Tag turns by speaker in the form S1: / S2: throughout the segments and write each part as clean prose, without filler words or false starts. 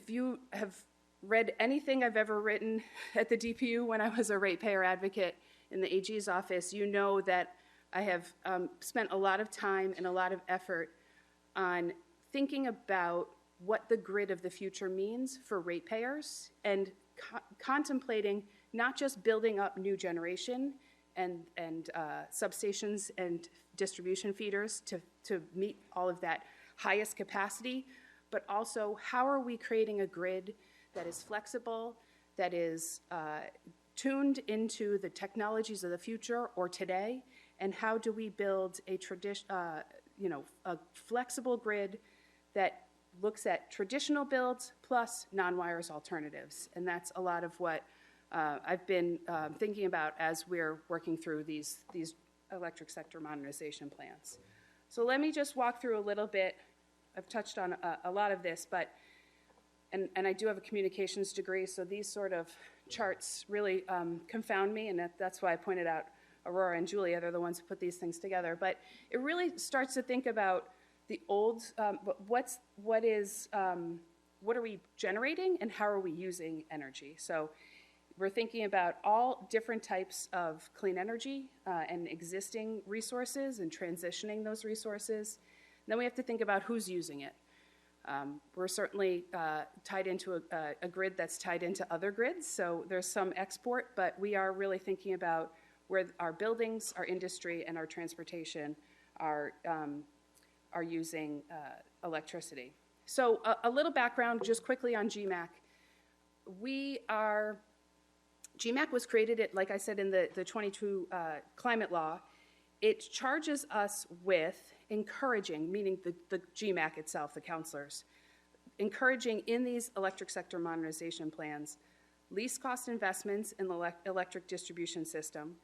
S1: if you have read anything I've ever written at the DPU when I was a ratepayer advocate in the AG's office, you know that I have spent a lot of time and a lot of effort on thinking about what the grid of the future means for ratepayers and contemplating not just building up new generation and substations and distribution feeders to meet all of that highest capacity, but also how are we creating a grid that is flexible, that is tuned into the technologies of the future or today, and how do we build a a flexible grid that looks at traditional builds plus non-wires alternatives. And that's a lot of what I've been thinking about as we're working through these electric sector modernization plans. So let me just walk through a little bit. I've touched on a lot of this, but, and I do have a communications degree, so these sort of charts really confound me, and that's why I pointed out Aurora and Julia. They're the ones who put these things together. But it really starts to think about the old, what are we generating and how are we using energy? So we're thinking about all different types of clean energy and existing resources and transitioning those resources. And then we have to think about who's using it. We're certainly tied into a grid that's tied into other grids, so there's some export, but we are really thinking about where our buildings, our industry, and our transportation are using electricity. So a little background just quickly on GMAC. GMAC was created, like I said, in the 22 climate law. It charges us with encouraging, meaning the GMAC itself, the counselors, encouraging in these electric sector modernization plans, least cost investments in the electric distribution system,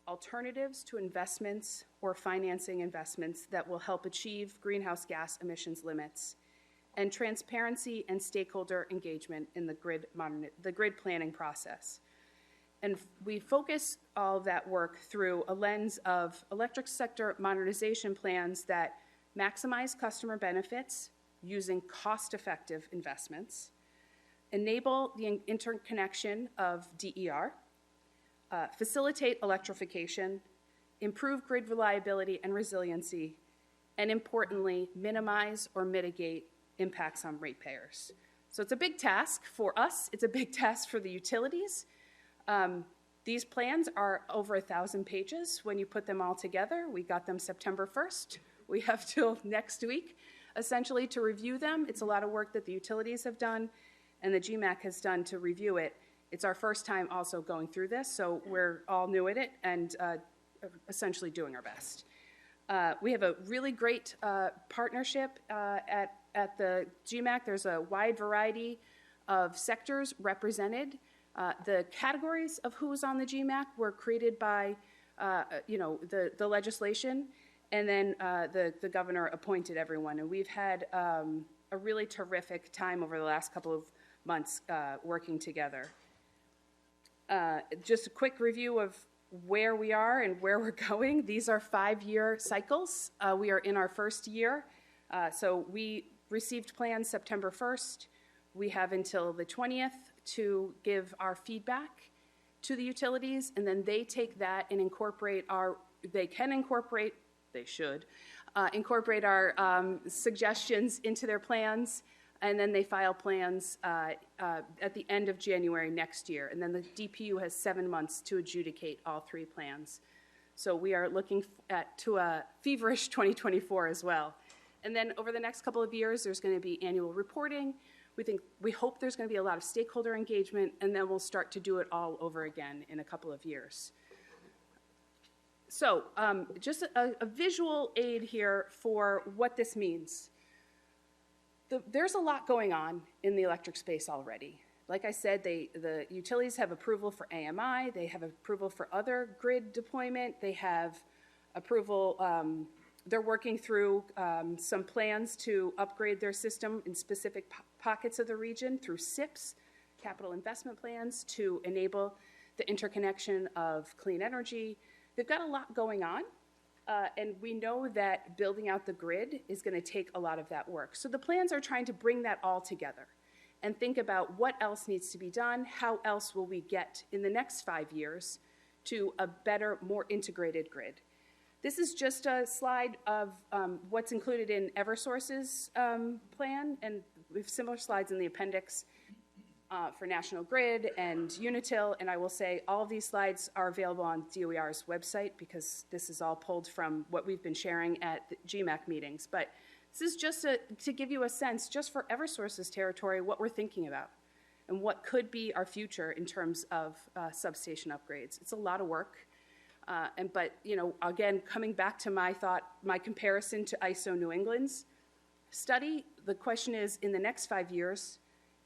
S1: alternatives to investments or financing investments that will help achieve greenhouse gas emissions limits, and transparency and stakeholder engagement in the grid planning process. And we focus all of that work through a lens of electric sector modernization plans that maximize customer benefits using cost-effective investments, enable the interconnection of DER, facilitate electrification, improve grid reliability and resiliency, and importantly, minimize or mitigate impacts on ratepayers. So it's a big task for us. It's a big task for the utilities. These plans are over 1,000 pages when you put them all together. We got them September 1st. We have till next week, essentially, to review them. It's a lot of work that the utilities have done and the GMAC has done to review it. It's our first time also going through this, so we're all new at it and essentially doing our best. We have a really great partnership at the GMAC. There's a wide variety of sectors represented. The categories of who's on the GMAC were created by, the legislation, and then the governor appointed everyone. And we've had a really terrific time over the last couple of months working together. Just a quick review of where we are and where we're going. These are 5-year cycles. We are in our first year. So we received plans September 1st. We have until the 20th to give our feedback to the utilities, and then they take that and incorporate they should incorporate our suggestions into their plans, and then they file plans at the end of January next year. And then the DPU has 7 months to adjudicate all 3 plans. So we are looking to a feverish 2024 as well. And then over the next couple of years, there's going to be annual reporting. We hope there's going to be a lot of stakeholder engagement, and then we'll start to do it all over again in a couple of years. So just a visual aid here for what this means. There's a lot going on in the electric space already. Like I said, the utilities have approval for AMI. They have approval for other grid deployment. They have approval. They're working through some plans to upgrade their system in specific pockets of the region through SIPs, capital investment plans, to enable the interconnection of clean energy. They've got a lot going on, and we know that building out the grid is going to take a lot of that work. So the plans are trying to bring that all together and think about what else needs to be done, how else will we get in the next 5 years to a better, more integrated grid. This is just a slide of what's included in Eversource's plan, and we have similar slides in the appendix for National Grid and Unitil, and I will say all of these slides are available on DOER's website because this is all pulled from what we've been sharing at the GMAC meetings. But this is just to give you a sense, just for Eversource's territory, what we're thinking about and what could be our future in terms of substation upgrades. It's a lot of work. But, again, coming back to my comparison to ISO New England's study, the question is, in the next 5 years,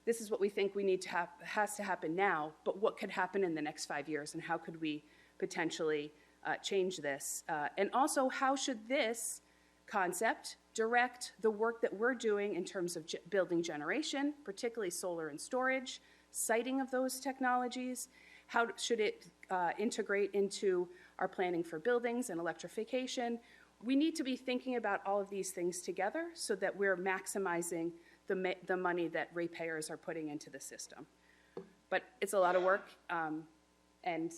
S1: this is what we think we need to has to happen now, but what could happen in the next 5 years, and how could we potentially change this? And also, how should this concept direct the work that we're doing in terms of building generation, particularly solar and storage, siting of those technologies? How should it integrate into our planning for buildings and electrification? We need to be thinking about all of these things together so that we're maximizing the money that ratepayers are putting into the system. But it's a lot of work, and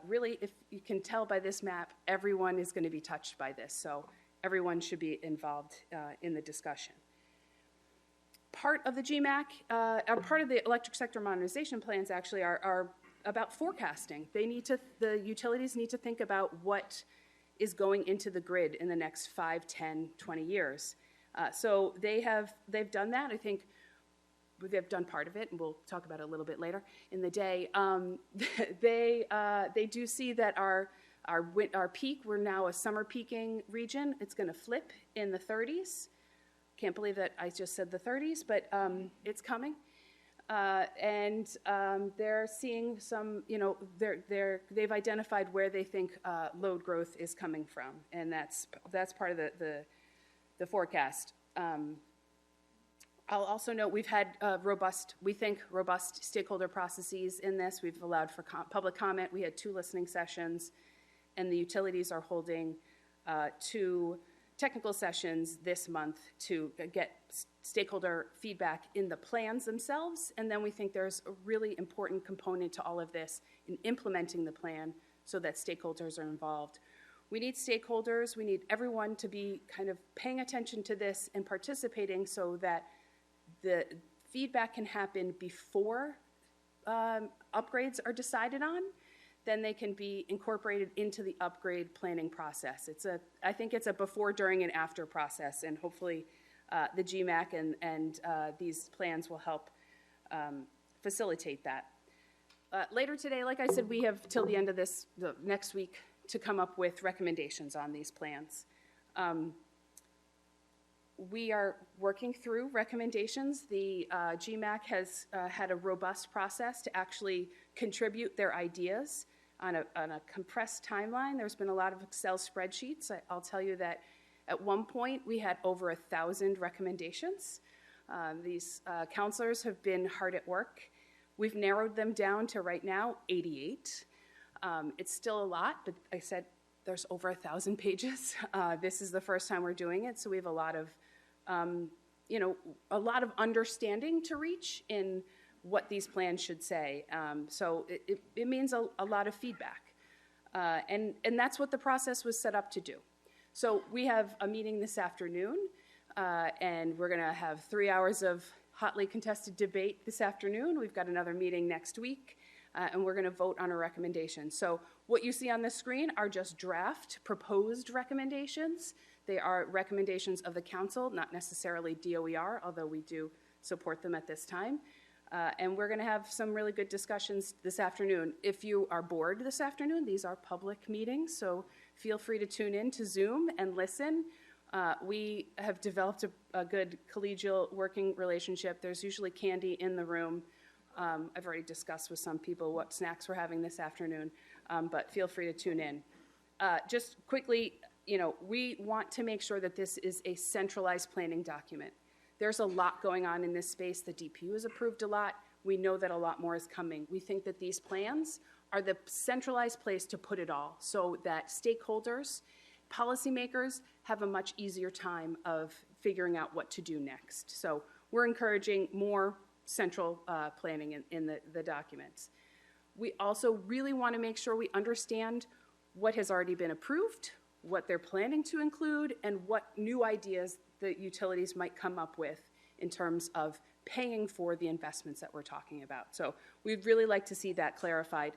S1: really, if you can tell by this map, everyone is going to be touched by this, so everyone should be involved in the discussion. Part of the GMAC, or part of the electric sector modernization plans actually are about forecasting. The utilities need to think about what is going into the grid in the next 5, 10, 20 years. So they've done that. I think they've done part of it, and we'll talk about it a little bit later in the day. They do see that our peak, we're now a summer peaking region. It's going to flip in the 30s. Can't believe that I just said the 30s, but it's coming. And they're seeing some, they've identified where they think load growth is coming from, and that's part of the forecast. I'll also note we've had robust stakeholder processes in this. We've allowed for public comment. We had 2 listening sessions, and the utilities are holding 2 technical sessions this month to get stakeholder feedback in the plans themselves. And then we think there's a really important component to all of this in implementing the plan so that stakeholders are involved. We need stakeholders, we need everyone to be kind of paying attention to this and participating so that the feedback can happen before upgrades are decided on. Then they can be incorporated into the upgrade planning process. I think it's a before, during, and after process, and hopefully the GMAC and these plans will help facilitate that. Later today, like I said, we have till the end of the next week to come up with recommendations on these plans. We are working through recommendations. The GMAC has had a robust process to actually contribute their ideas on a compressed timeline. There's been a lot of Excel spreadsheets. I'll tell you that at one point we had over 1,000 recommendations. These counselors have been hard at work. We've narrowed them down to right now 88. It's still a lot, but I said there's over 1,000 pages. This is the first time we're doing it, so we have a lot of understanding to reach in what these plans should say. So it means a lot of feedback. And that's what the process was set up to do. So we have a meeting this afternoon, and we're going to have 3 hours of hotly contested debate this afternoon. We've got another meeting next week, and we're going to vote on a recommendation. So what you see on the screen are just draft proposed recommendations. They are recommendations of the council, not necessarily DOER, although we do support them at this time. And we're going to have some really good discussions this afternoon. If you are bored this afternoon, these are public meetings, so feel free to tune in to Zoom and listen. We have developed a good collegial working relationship. There's usually candy in the room. I've already discussed with some people what snacks we're having this afternoon, but feel free to tune in. Just quickly, we want to make sure that this is a centralized planning document. There's a lot going on in this space. The DPU has approved a lot. We know that a lot more is coming. We think that these plans are the centralized place to put it all so that stakeholders, policymakers have a much easier time of figuring out what to do next. So we're encouraging more central planning in the documents. We also really want to make sure we understand what has already been approved, what they're planning to include, and what new ideas the utilities might come up with in terms of paying for the investments that we're talking about. So we'd really like to see that clarified.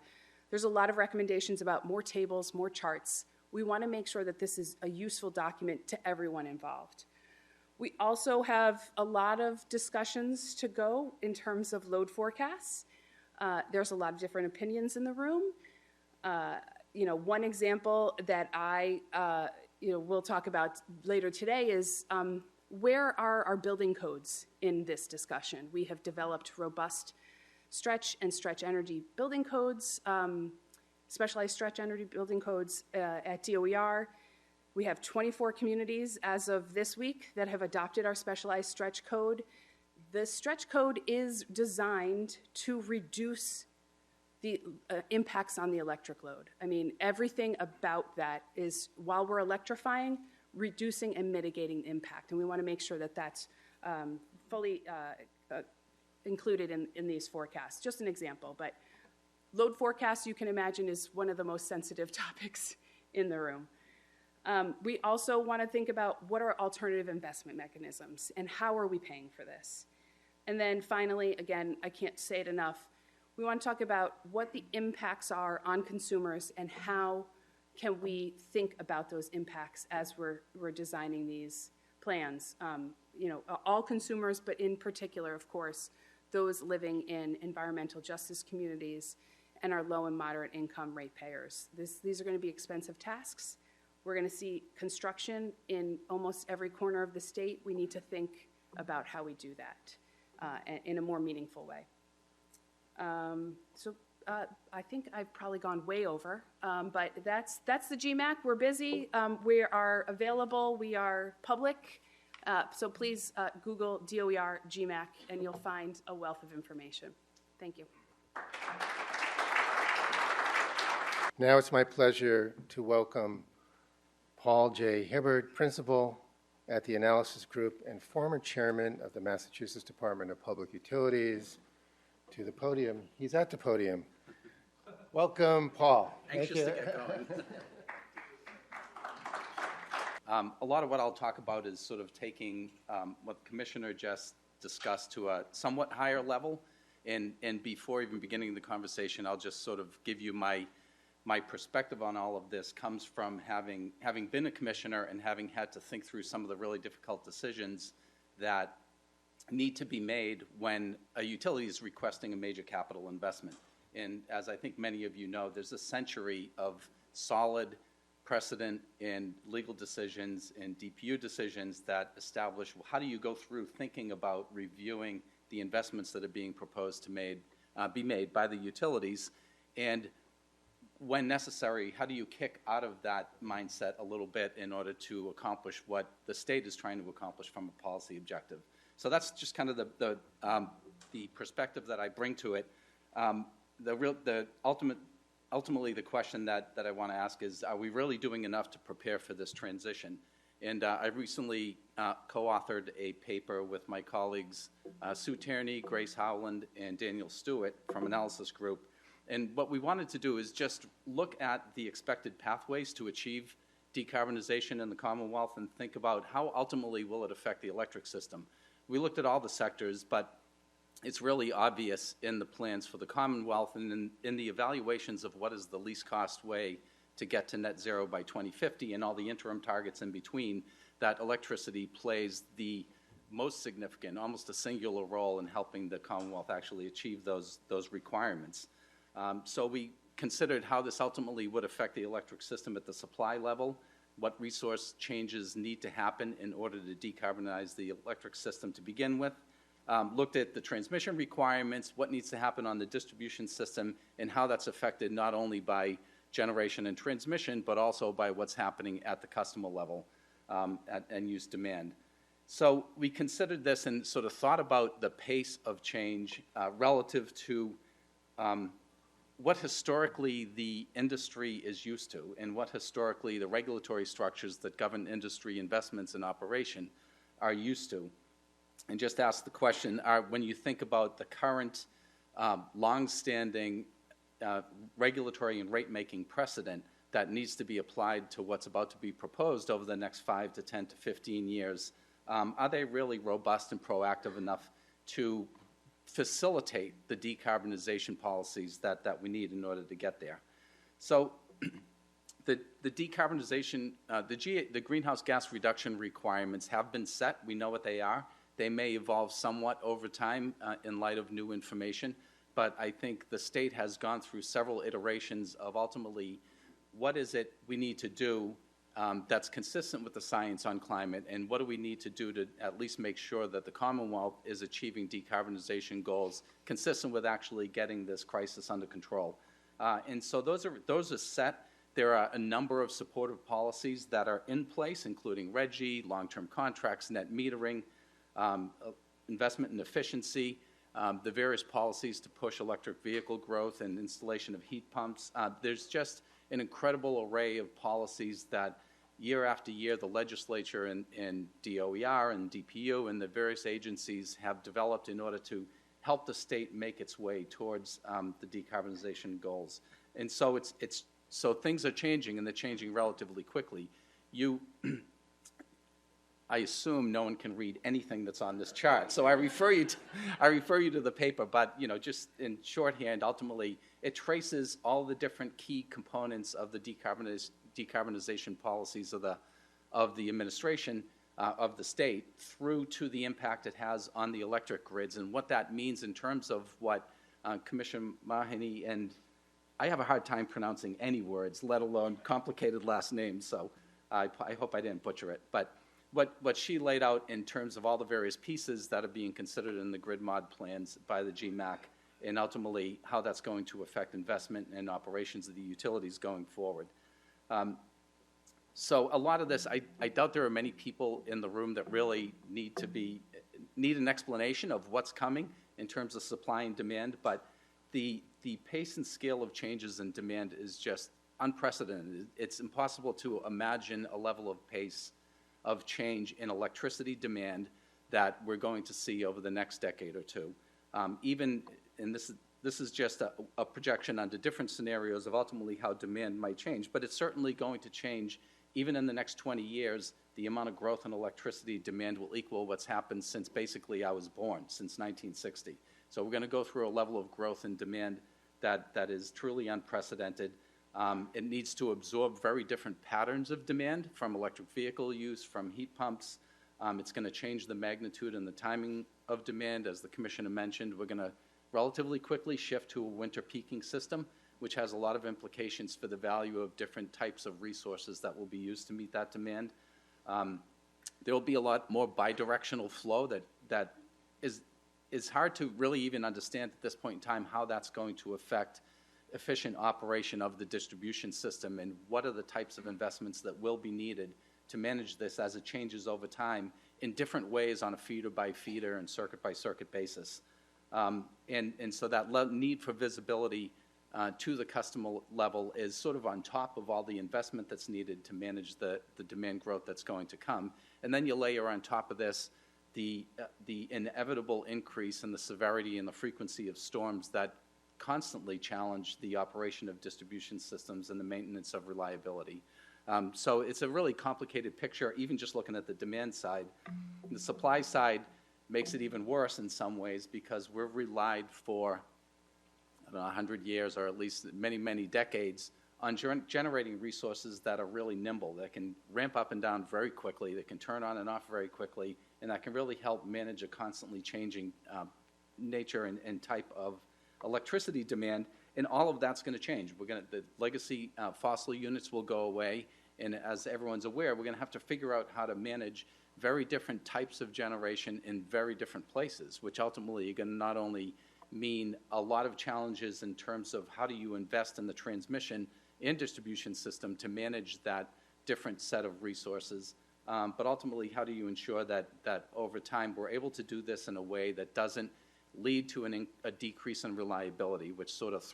S1: There's a lot of recommendations about more tables, more charts. We want to make sure that this is a useful document to everyone involved. We also have a lot of discussions to go in terms of load forecasts. There's a lot of different opinions in the room. One example that I we'll talk about later today is where are our building codes in this discussion? We have developed robust stretch and stretch energy building codes, specialized stretch energy building codes at DOER. We have 24 communities as of this week that have adopted our specialized stretch code. The stretch code is designed to reduce the impacts on the electric load. I mean, everything about that is, while we're electrifying, reducing and mitigating impact. And we want to make sure that that's fully included in these forecasts. Just an example, but load forecasts, you can imagine, is one of the most sensitive topics in the room. We also want to think about what are alternative investment mechanisms and how are we paying for this? And then finally, again, I can't say it enough, we want to talk about what the impacts are on consumers and how can we think about those impacts as we're designing these plans. All consumers, but in particular, of course, those living in environmental justice communities and our low and moderate income ratepayers. These are going to be expensive tasks. We're going to see construction in almost every corner of the state. We need to think about how we do that in a more meaningful way. I think I've probably gone way over, but that's the GMAC. We're busy. We are available. We are public. So please Google DOER GMAC, and you'll find a wealth of information. Thank you.
S2: Now it's my pleasure to welcome Paul J. Hibbard, Principal at the Analysis Group and former Chairman of the Massachusetts Department of Public Utilities, to the podium. He's at the podium. Welcome, Paul.
S3: Anxious to get going. A lot of what I'll talk about is sort of taking what the Commissioner just discussed to a somewhat higher level. And before even beginning the conversation, I'll just sort of give you my perspective on all of this comes from having been a commissioner and having had to think through some of the really difficult decisions that need to be made when a utility is requesting a major capital investment. And as I think many of you know, there's a century of solid precedent in legal decisions and DPU decisions that establish how do you go through thinking about reviewing the investments that are being proposed to be made by the utilities, and when necessary, how do you kick out of that mindset a little bit in order to accomplish what the state is trying to accomplish from a policy objective. So that's just kind of the perspective that I bring to it. Ultimately, the question that I want to ask is, are we really doing enough to prepare for this transition? And I recently co-authored a paper with my colleagues Sue Tierney, Grace Howland, and Daniel Stewart from Analysis Group. And what we wanted to do is just look at the expected pathways to achieve decarbonization in the Commonwealth and think about how ultimately will it affect the electric system. We looked at all the sectors, but it's really obvious in the plans for the Commonwealth and in the evaluations of what is the least cost way to get to net zero by 2050 and all the interim targets in between, that electricity plays the most significant, almost a singular role in helping the Commonwealth actually achieve those requirements. So we considered how this ultimately would affect the electric system at the supply level, what resource changes need to happen in order to decarbonize the electric system to begin with, looked at the transmission requirements, what needs to happen on the distribution system, and how that's affected not only by generation and transmission, but also by what's happening at the customer level at end-use demand. So we considered this and sort of thought about the pace of change relative to what historically the industry is used to and what historically the regulatory structures that govern industry investments in operation are used to. and just ask the question, when you think about the current long-standing regulatory and rate-making precedent that needs to be applied to what's about to be proposed over the next 5 to 10 to 15 years, are they really robust and proactive enough to facilitate the decarbonization policies that we need in order to get there? So the decarbonization, the greenhouse gas reduction requirements have been set. We know what they are. They may evolve somewhat over time in light of new information, but I think the state has gone through several iterations of ultimately what is it we need to do that's consistent with the science on climate, and what do we need to do to at least make sure that the Commonwealth is achieving decarbonization goals consistent with actually getting this crisis under control. And so those are set. There are a number of supportive policies that are in place, including RGGI, long-term contracts, net metering, investment in efficiency, the various policies to push electric vehicle growth and installation of heat pumps. There's just an incredible array of policies that year after year the legislature and DOER and DPU and the various agencies have developed in order to help the state make its way towards the decarbonization goals. And so so things are changing, and they're changing relatively quickly. I assume no one can read anything that's on this chart, so I refer you to the paper. But just in shorthand, ultimately, it traces all the different key components of the decarbonization policies of the administration of the state through to the impact it has on the electric grids and what that means in terms of what Commissioner Mahony, and I have a hard time pronouncing any words, let alone complicated last names. So I hope I didn't butcher it, but. What she laid out in terms of all the various pieces that are being considered in the grid mod plans by the GMAC, and ultimately how that's going to affect investment and operations of the utilities going forward. So a lot of this, I doubt there are many people in the room that really need an explanation of what's coming in terms of supply and demand, but the pace and scale of changes in demand is just unprecedented. It's impossible to imagine a level of pace of change in electricity demand that we're going to see over the next decade or two. And this is just a projection under different scenarios of ultimately how demand might change, but it's certainly going to change. Even in the next 20 years, the amount of growth in electricity demand will equal what's happened since basically I was born, since 1960. So we're going to go through a level of growth in demand that is truly unprecedented. It needs to absorb very different patterns of demand from electric vehicle use, from heat pumps. It's going to change the magnitude and the timing of demand. As the Commissioner mentioned, we're going to relatively quickly shift to a winter peaking system, which has a lot of implications for the value of different types of resources that will be used to meet that demand. There will be a lot more bidirectional flow that is hard to really even understand at this point in time how that's going to affect efficient operation of the distribution system, and what are the types of investments that will be needed to manage this as it changes over time in different ways on a feeder by feeder and circuit by circuit basis. And so that need for visibility to the customer level is sort of on top of all the investment that's needed to manage the demand growth that's going to come. And then you layer on top of this the inevitable increase in the severity and the frequency of storms that constantly challenge the operation of distribution systems and the maintenance of reliability. So it's a really complicated picture, even just looking at the demand side. The supply side makes it even worse in some ways because we've relied for 100 years or at least many, many decades on generating resources that are really nimble, that can ramp up and down very quickly, that can turn on and off very quickly, and that can really help manage a constantly changing nature and type of electricity demand, and all of that's going to change. The legacy fossil units will go away, and as everyone's aware, we're going to have to figure out how to manage very different types of generation in very different places, which ultimately are going to not only mean a lot of challenges in terms of how do you invest in the transmission and distribution system to manage that different set of resources, but ultimately how do you ensure that over time we're able to do this in a way that doesn't lead to a decrease in reliability, which sort of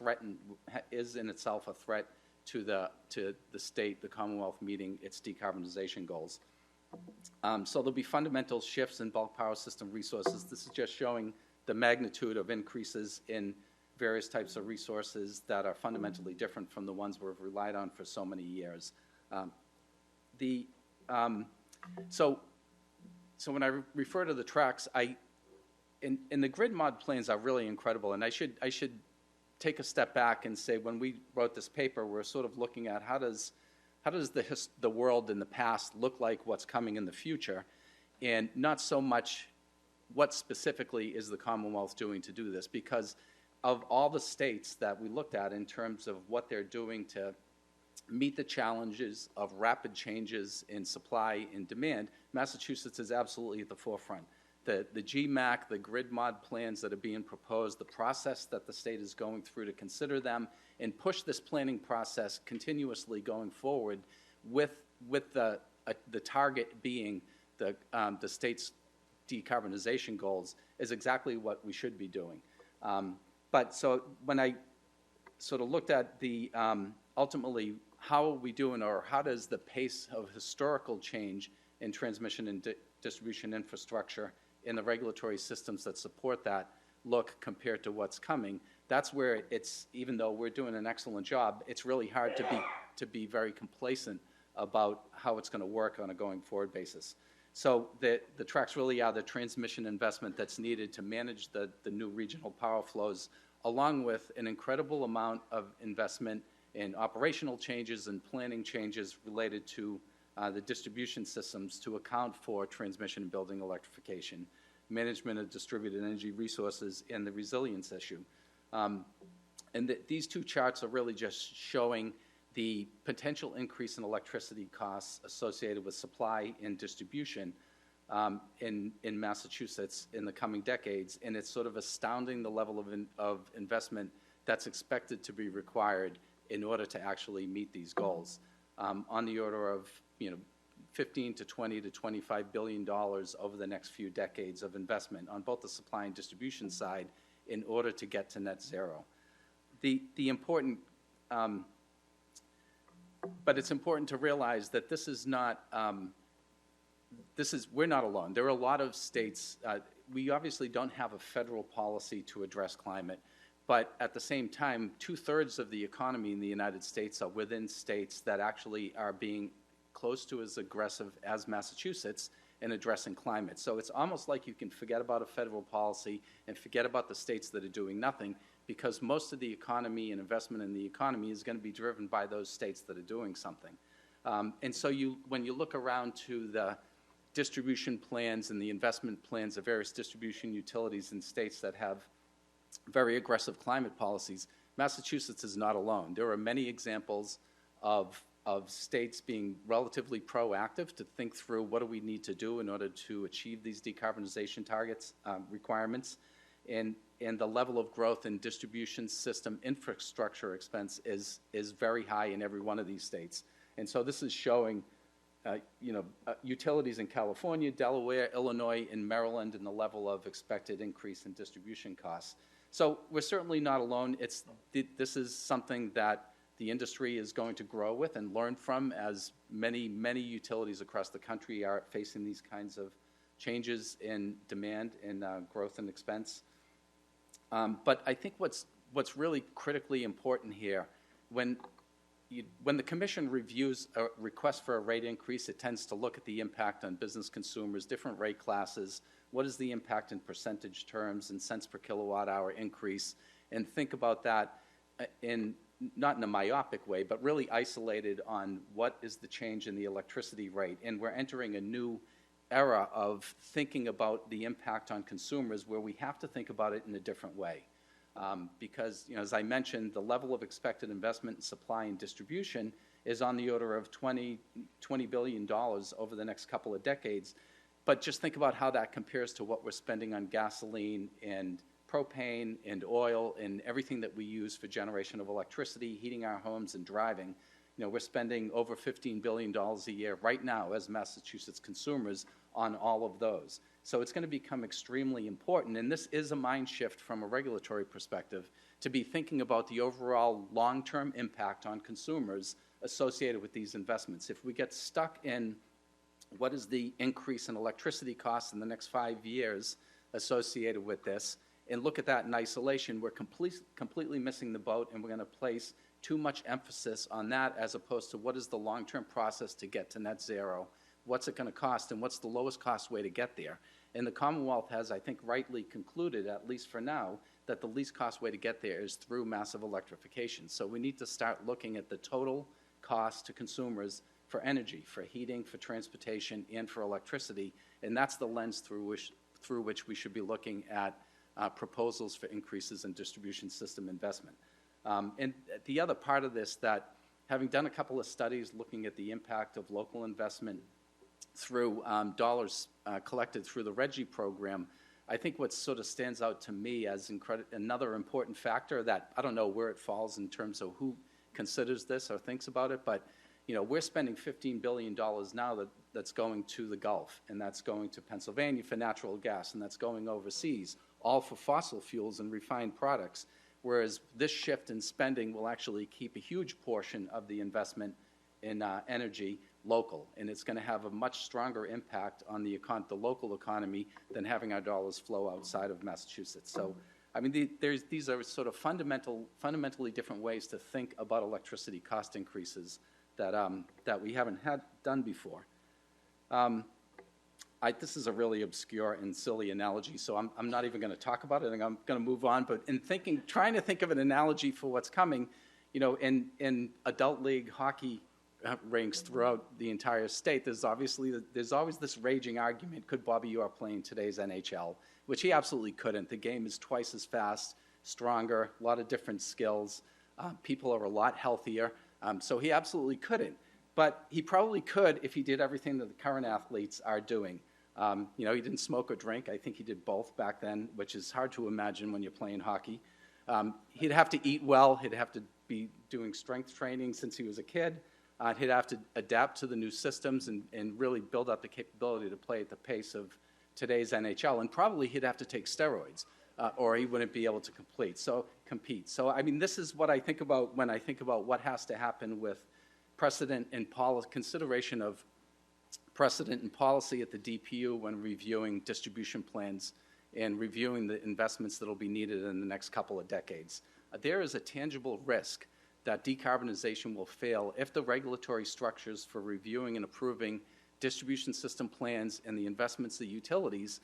S3: is in itself a threat to the state, the Commonwealth, meeting its decarbonization goals. So there'll be fundamental shifts in bulk power system resources. This is just showing the magnitude of increases in various types of resources that are fundamentally different from the ones we've relied on for so many years. So when I refer to the tracks, in the grid mod plans are really incredible, and I should take a step back and say when we wrote this paper, we're sort of looking at how does the world in the past look like what's coming in the future, and not so much what specifically is the Commonwealth doing to do this, because of all the states that we looked at in terms of what they're doing to meet the challenges of rapid changes in supply and demand, Massachusetts is absolutely at the forefront. The GMAC, the grid mod plans that are being proposed, the process that the state is going through to consider them and push this planning process continuously going forward with the target being the state's decarbonization goals is exactly what we should be doing. But so when I sort of looked at the ultimately how are we doing, or how does the pace of historical change in transmission and distribution infrastructure in the regulatory systems that support that look compared to what's coming, that's where it's, even though we're doing an excellent job, it's really hard to be very complacent about how it's going to work on a going forward basis. So the tracks really are the transmission investment that's needed to manage the new regional power flows, along with an incredible amount of investment in operational changes and planning changes related to the distribution systems to account for transmission and building electrification, management of distributed energy resources, and the resilience issue. These two charts are really just showing the potential increase in electricity costs associated with supply and distribution in Massachusetts in the coming decades, and it's sort of astounding the level of investment that's expected to be required in order to actually meet these goals, on the order of 15 to 20 to $25 billion over the next few decades of investment on both the supply and distribution side in order to get to net zero. But it's important to realize that this is not, we're not alone. There are a lot of states, we obviously don't have a federal policy to address climate, but at the same time, 2/3 of the economy in the United States are within states that actually are being close to as aggressive as Massachusetts in addressing climate. So it's almost like you can forget about a federal policy and forget about the states that are doing nothing, because most of the economy and investment in the economy is going to be driven by those states that are doing something. And so when you look around to the distribution plans and the investment plans of various distribution utilities in states that have very aggressive climate policies, Massachusetts is not alone. There are many examples of states being relatively proactive to think through what do we need to do in order to achieve these decarbonization targets, requirements, and the level of growth in distribution system infrastructure expense is very high in every one of these states. And so this is showing utilities in California, Delaware, Illinois, and Maryland, and the level of expected increase in distribution costs. So we're certainly not alone. This is something that the industry is going to grow with and learn from, as many, many utilities across the country are facing these kinds of changes in demand and growth and expense. But I think what's really critically important here, when the Commission reviews a request for a rate increase, it tends to look at the impact on business consumers, different rate classes, what is the impact in percentage terms and cents per kilowatt hour increase, and think about that not in a myopic way, but really isolated on what is the change in the electricity rate. And we're entering a new era of thinking about the impact on consumers, where we have to think about it in a different way. Because, as I mentioned, the level of expected investment in supply and distribution is on the order of $20 billion over the next couple of decades. But just think about how that compares to what we're spending on gasoline and propane and oil and everything that we use for generation of electricity, heating our homes, and driving. We're spending over $15 billion a year right now as Massachusetts consumers on all of those. So it's going to become extremely important, and this is a mind shift from a regulatory perspective, to be thinking about the overall long-term impact on consumers associated with these investments. If we get stuck in what is the increase in electricity costs in the next 5 years associated with this, and look at that in isolation, we're completely missing the boat, and we're going to place too much emphasis on that as opposed to what is the long-term process to get to net zero, what's it going to cost, and what's the lowest cost way to get there. And the Commonwealth has, I think, rightly concluded, at least for now, that the least cost way to get there is through massive electrification. So we need to start looking at the total cost to consumers for energy, for heating, for transportation, and for electricity, and that's the lens through which we should be looking at proposals for increases in distribution system investment. And the other part of this, that having done a couple of studies looking at the impact of local investment through dollars collected through the RGGI program, I think what sort of stands out to me as another important factor that I don't know where it falls in terms of who considers this or thinks about it, but we're spending $15 billion now that's going to the Gulf, and that's going to Pennsylvania for natural gas, and that's going overseas, all for fossil fuels and refined products, whereas this shift in spending will actually keep a huge portion of the investment in energy local, and it's going to have a much stronger impact on the local economy than having our dollars flow outside of Massachusetts. So, I mean, these are sort of fundamentally different ways to think about electricity cost increases that we haven't done before. This is a really obscure and silly analogy, so I'm not even going to talk about it, and I'm going to move on. But in trying to think of an analogy for what's coming, in adult league hockey rinks throughout the entire state, there's always this raging argument: could Bobby Orr play in today's NHL? Which he absolutely couldn't. The game is twice as fast, stronger, a lot of different skills. People are a lot healthier, so he absolutely couldn't. But he probably could if he did everything that the current athletes are doing. He didn't smoke or drink. I think he did both back then, which is hard to imagine when you're playing hockey. He'd have to eat well. He'd have to be doing strength training since he was a kid. He'd have to adapt to the new systems and really build up the capability to play at the pace of today's NHL. And probably he'd have to take steroids, or he wouldn't be able to compete. So, I mean, this is what I think about when I think about what has to happen with precedent and consideration of precedent and policy at the DPU when reviewing distribution plans and reviewing the investments that will be needed in the next couple of decades. There is a tangible risk that decarbonization will fail if the regulatory structures for reviewing and approving distribution system plans and the investments of utilities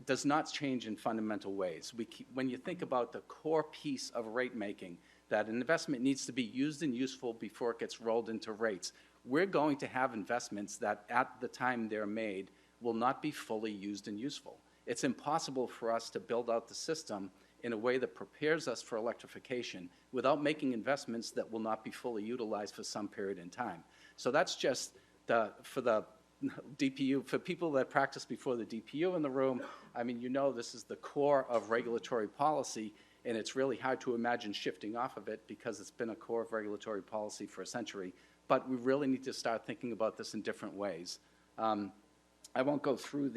S3: does not change in fundamental ways. When you think about the core piece of rate making, that an investment needs to be used and useful before it gets rolled into rates, we're going to have investments that at the time they're made will not be fully used and useful. It's impossible for us to build out the system in a way that prepares us for electrification without making investments that will not be fully utilized for some period in time. So that's just for the DPU, for people that practice before the DPU in the room. I mean, this is the core of regulatory policy, and it's really hard to imagine shifting off of it because it's been a core of regulatory policy for a century. But we really need to start thinking about this in different ways. I won't go through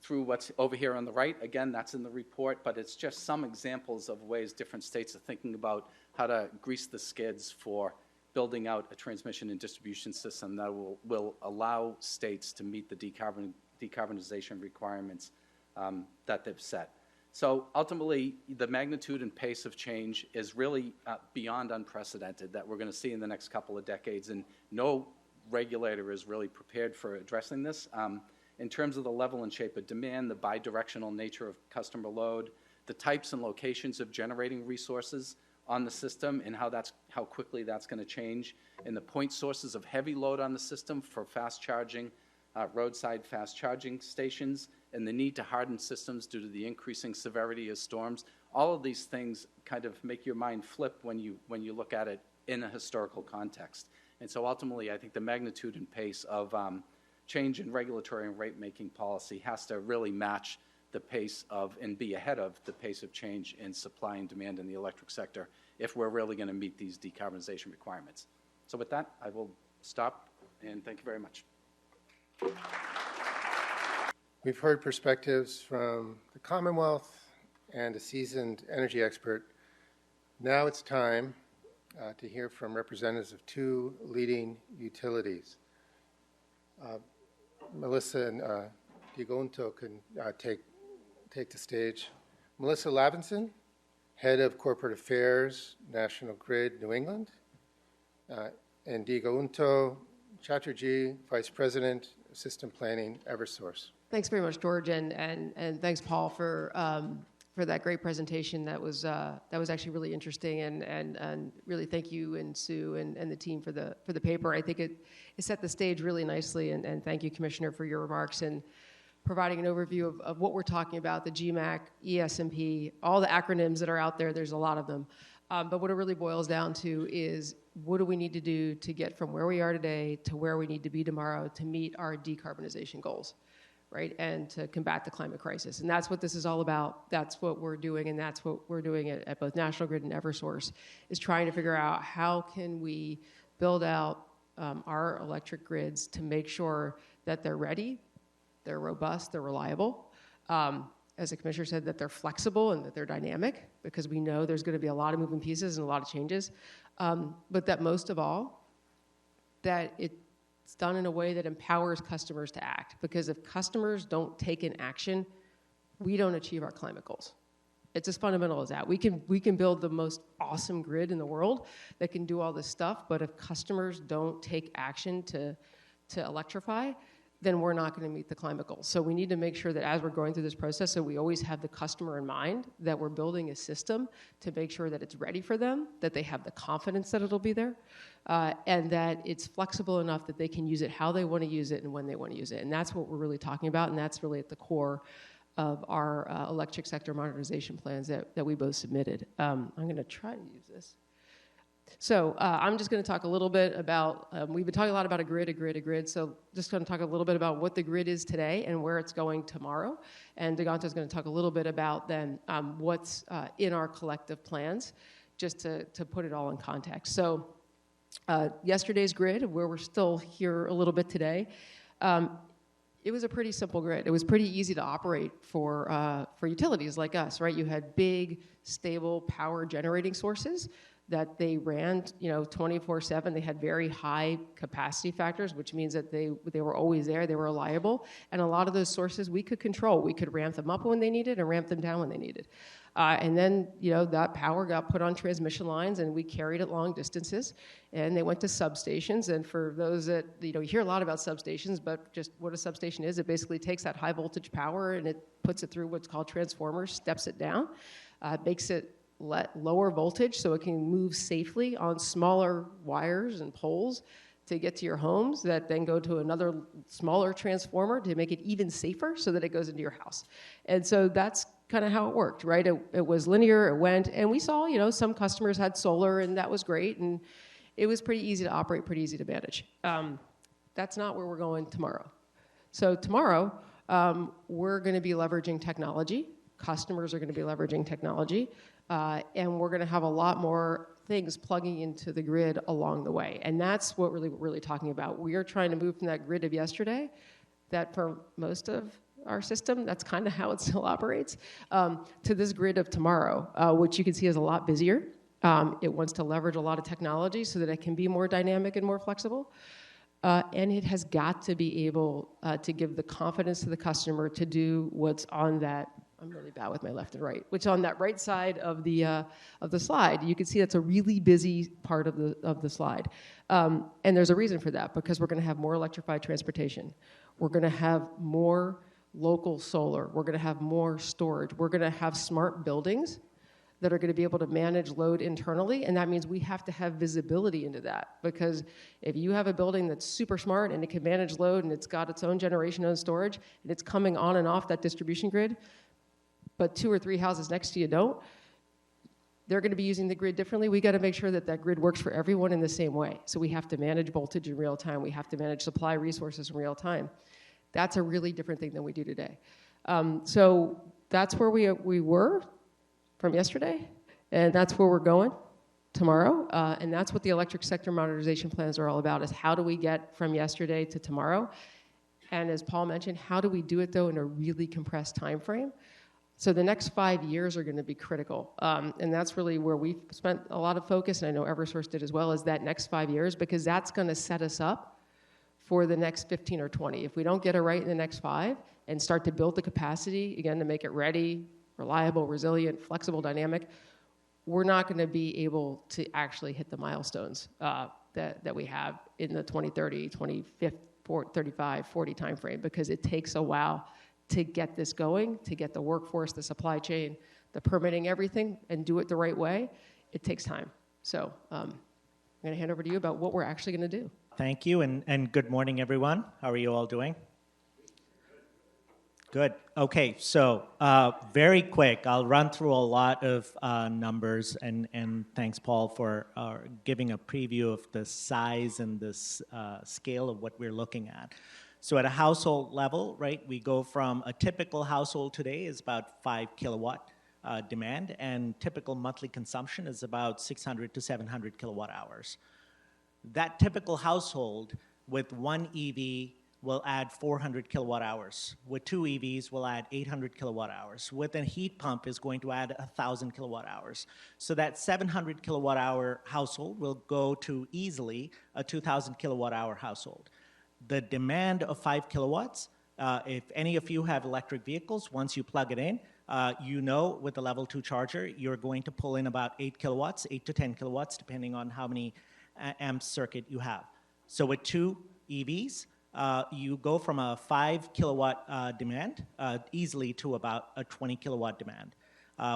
S3: through what's over here on the right. Again, that's in the report, but it's just some examples of ways different states are thinking about how to grease the skids for building out a transmission and distribution system that will allow states to meet the decarbonization requirements that they've set. So ultimately, the magnitude and pace of change is really beyond unprecedented that we're going to see in the next couple of decades, and no regulator is really prepared for addressing this. In terms of the level and shape of demand, the bidirectional nature of customer load, the types and locations of generating resources on the system and how quickly that's going to change, and the point sources of heavy load on the system for fast charging, roadside fast charging stations, and the need to harden systems due to the increasing severity of storms. All of these things kind of make your mind flip when you look at it in a historical context. And so ultimately, I think the magnitude and pace of change in regulatory and rate-making policy has to really match the pace of and be ahead of the pace of change in supply and demand in the electric sector if we're really going to meet these decarbonization requirements. So with that, I will stop, and thank you very much.
S2: We've heard perspectives from the Commonwealth and a seasoned energy expert. Now it's time to hear from representatives of two leading utilities. Melissa and Digonto can take the stage. Melissa Lavinson, Head of Corporate Affairs, National Grid, New England, and Digonto Chatterjee, Vice President, System Planning, Eversource.
S4: Thanks very much, George, and thanks, Paul, for that great presentation. That was actually really interesting, and really thank you and Sue and the team for the paper. I think it set the stage really nicely, and thank you, Commissioner, for your remarks and providing an overview of what we're talking about, the GMAC, ESMP, all the acronyms that are out there. There's a lot of them. But what it really boils down to is what do we need to do to get from where we are today to where we need to be tomorrow to meet our decarbonization goals, right, and to combat the climate crisis. And that's what this is all about. That's what we're doing, and that's what we're doing at both National Grid and Eversource, is trying to figure out how can we build out our electric grids to make sure that they're ready, they're robust, they're reliable. As the Commissioner said, that they're flexible and that they're dynamic, because we know there's going to be a lot of moving pieces and a lot of changes. But that most of all, that it's done in a way that empowers customers to act. Because if customers don't take an action, we don't achieve our climate goals. It's as fundamental as that. We can build the most awesome grid in the world that can do all this stuff, but if customers don't take action to electrify, then we're not going to meet the climate goals. So we need to make sure that as we're going through this process, that we always have the customer in mind, that we're building a system to make sure that it's ready for them, that they have the confidence that it'll be there, and that it's flexible enough that they can use it how they want to use it and when they want to use it. And that's what we're really talking about, and that's really at the core of our electric sector modernization plans that we both submitted. I'm going to try to use this. So I'm just going to talk a little bit about, we've been talking a lot about a grid, so just going to talk a little bit about what the grid is today and where it's going tomorrow. And Digonto is going to talk a little bit about then what's in our collective plans, just to put it all in context. So yesterday's grid, where we're still here a little bit today, it was a pretty simple grid. It was pretty easy to operate for utilities like us, right? You had big, stable power generating sources that they ran, 24/7. They had very high capacity factors, which means that they were always there. They were reliable, and a lot of those sources we could control. We could ramp them up when they needed and ramp them down when they needed. And then, that power got put on transmission lines, and we carried it long distances, and they went to substations. And for those that, you hear a lot about substations, but just what a substation is, it basically takes that high voltage power and it puts it through what's called transformers, steps it down, makes it lower voltage so it can move safely on smaller wires and poles to get to your homes, that then go to another smaller transformer to make it even safer so that it goes into your house. And so that's kind of how it worked, right? It was linear, it went, and we saw, some customers had solar, and that was great, and it was pretty easy to operate, pretty easy to manage. That's not where we're going tomorrow. So tomorrow, we're going to be leveraging technology. Customers are going to be leveraging technology. And we're going to have a lot more things plugging into the grid along the way. And that's what we're really talking about. We are trying to move from that grid of yesterday, that for most of our system, that's kind of how it still operates, to this grid of tomorrow, which you can see is a lot busier. It wants to leverage a lot of technology so that it can be more dynamic and more flexible. And it has got to be able to give the confidence to the customer to do what's on that. I'm really bad with my left and right, which on that right side of the slide, you can see that's a really busy part of the slide. And there's a reason for that, because we're going to have more electrified transportation. We're going to have more local solar. We're going to have more storage. We're going to have smart buildings that are going to be able to manage load internally, and that means we have to have visibility into that, because if you have a building that's super smart and it can manage load and it's got its own generation and storage and it's coming on and off that distribution grid, but 2 or 3 houses next to you don't, they're going to be using the grid differently. We got to make sure that that grid works for everyone in the same way. So we have to manage voltage in real time. We have to manage supply resources in real time. That's a really different thing than we do today. So that's where we were from yesterday, and that's where we're going tomorrow. And that's what the electric sector modernization plans are all about, is how do we get from yesterday to tomorrow? And as Paul mentioned, how do we do it, though, in a really compressed time frame? So the next 5 years are going to be critical. And that's really where we've spent a lot of focus, and I know Eversource did as well, is that next 5 years, because that's going to set us up for the next 15 or 20. If we don't get it right in the next 5 and start to build the capacity, again, to make it ready, reliable, resilient, flexible, dynamic, we're not going to be able to actually hit the milestones that we have in the 2030, 35, 40 timeframe, because it takes a while to get this going, to get the workforce, the supply chain, the permitting, everything, and do it the right way. It takes time. So I'm going to hand over to you about what we're actually going to do.
S5: Thank you, and good morning, everyone. How are you all doing? Good. Okay, so very quick, I'll run through a lot of numbers, and thanks, Paul, for giving a preview of the size and the scale of what we're looking at. So at a household level, right, we go from a typical household today is about 5 kilowatt demand, and typical monthly consumption is about 600 to 700 kilowatt hours. That typical household with one EV will add 400 kilowatt hours. With 2 EVs, will add 800 kilowatt hours. With a heat pump is going to add 1,000 kilowatt hours. So that 700 kilowatt hour household will go to easily a 2,000 kilowatt hour household. The demand of 5 kilowatts, if any of you have electric vehicles, once you plug it in, you know with the level 2 charger, you're going to pull in about 8 kilowatts, 8 to 10 kilowatts, depending on how many amp circuit you have. So with 2 EVs, you go from a 5 kilowatt demand easily to about a 20 kilowatt demand.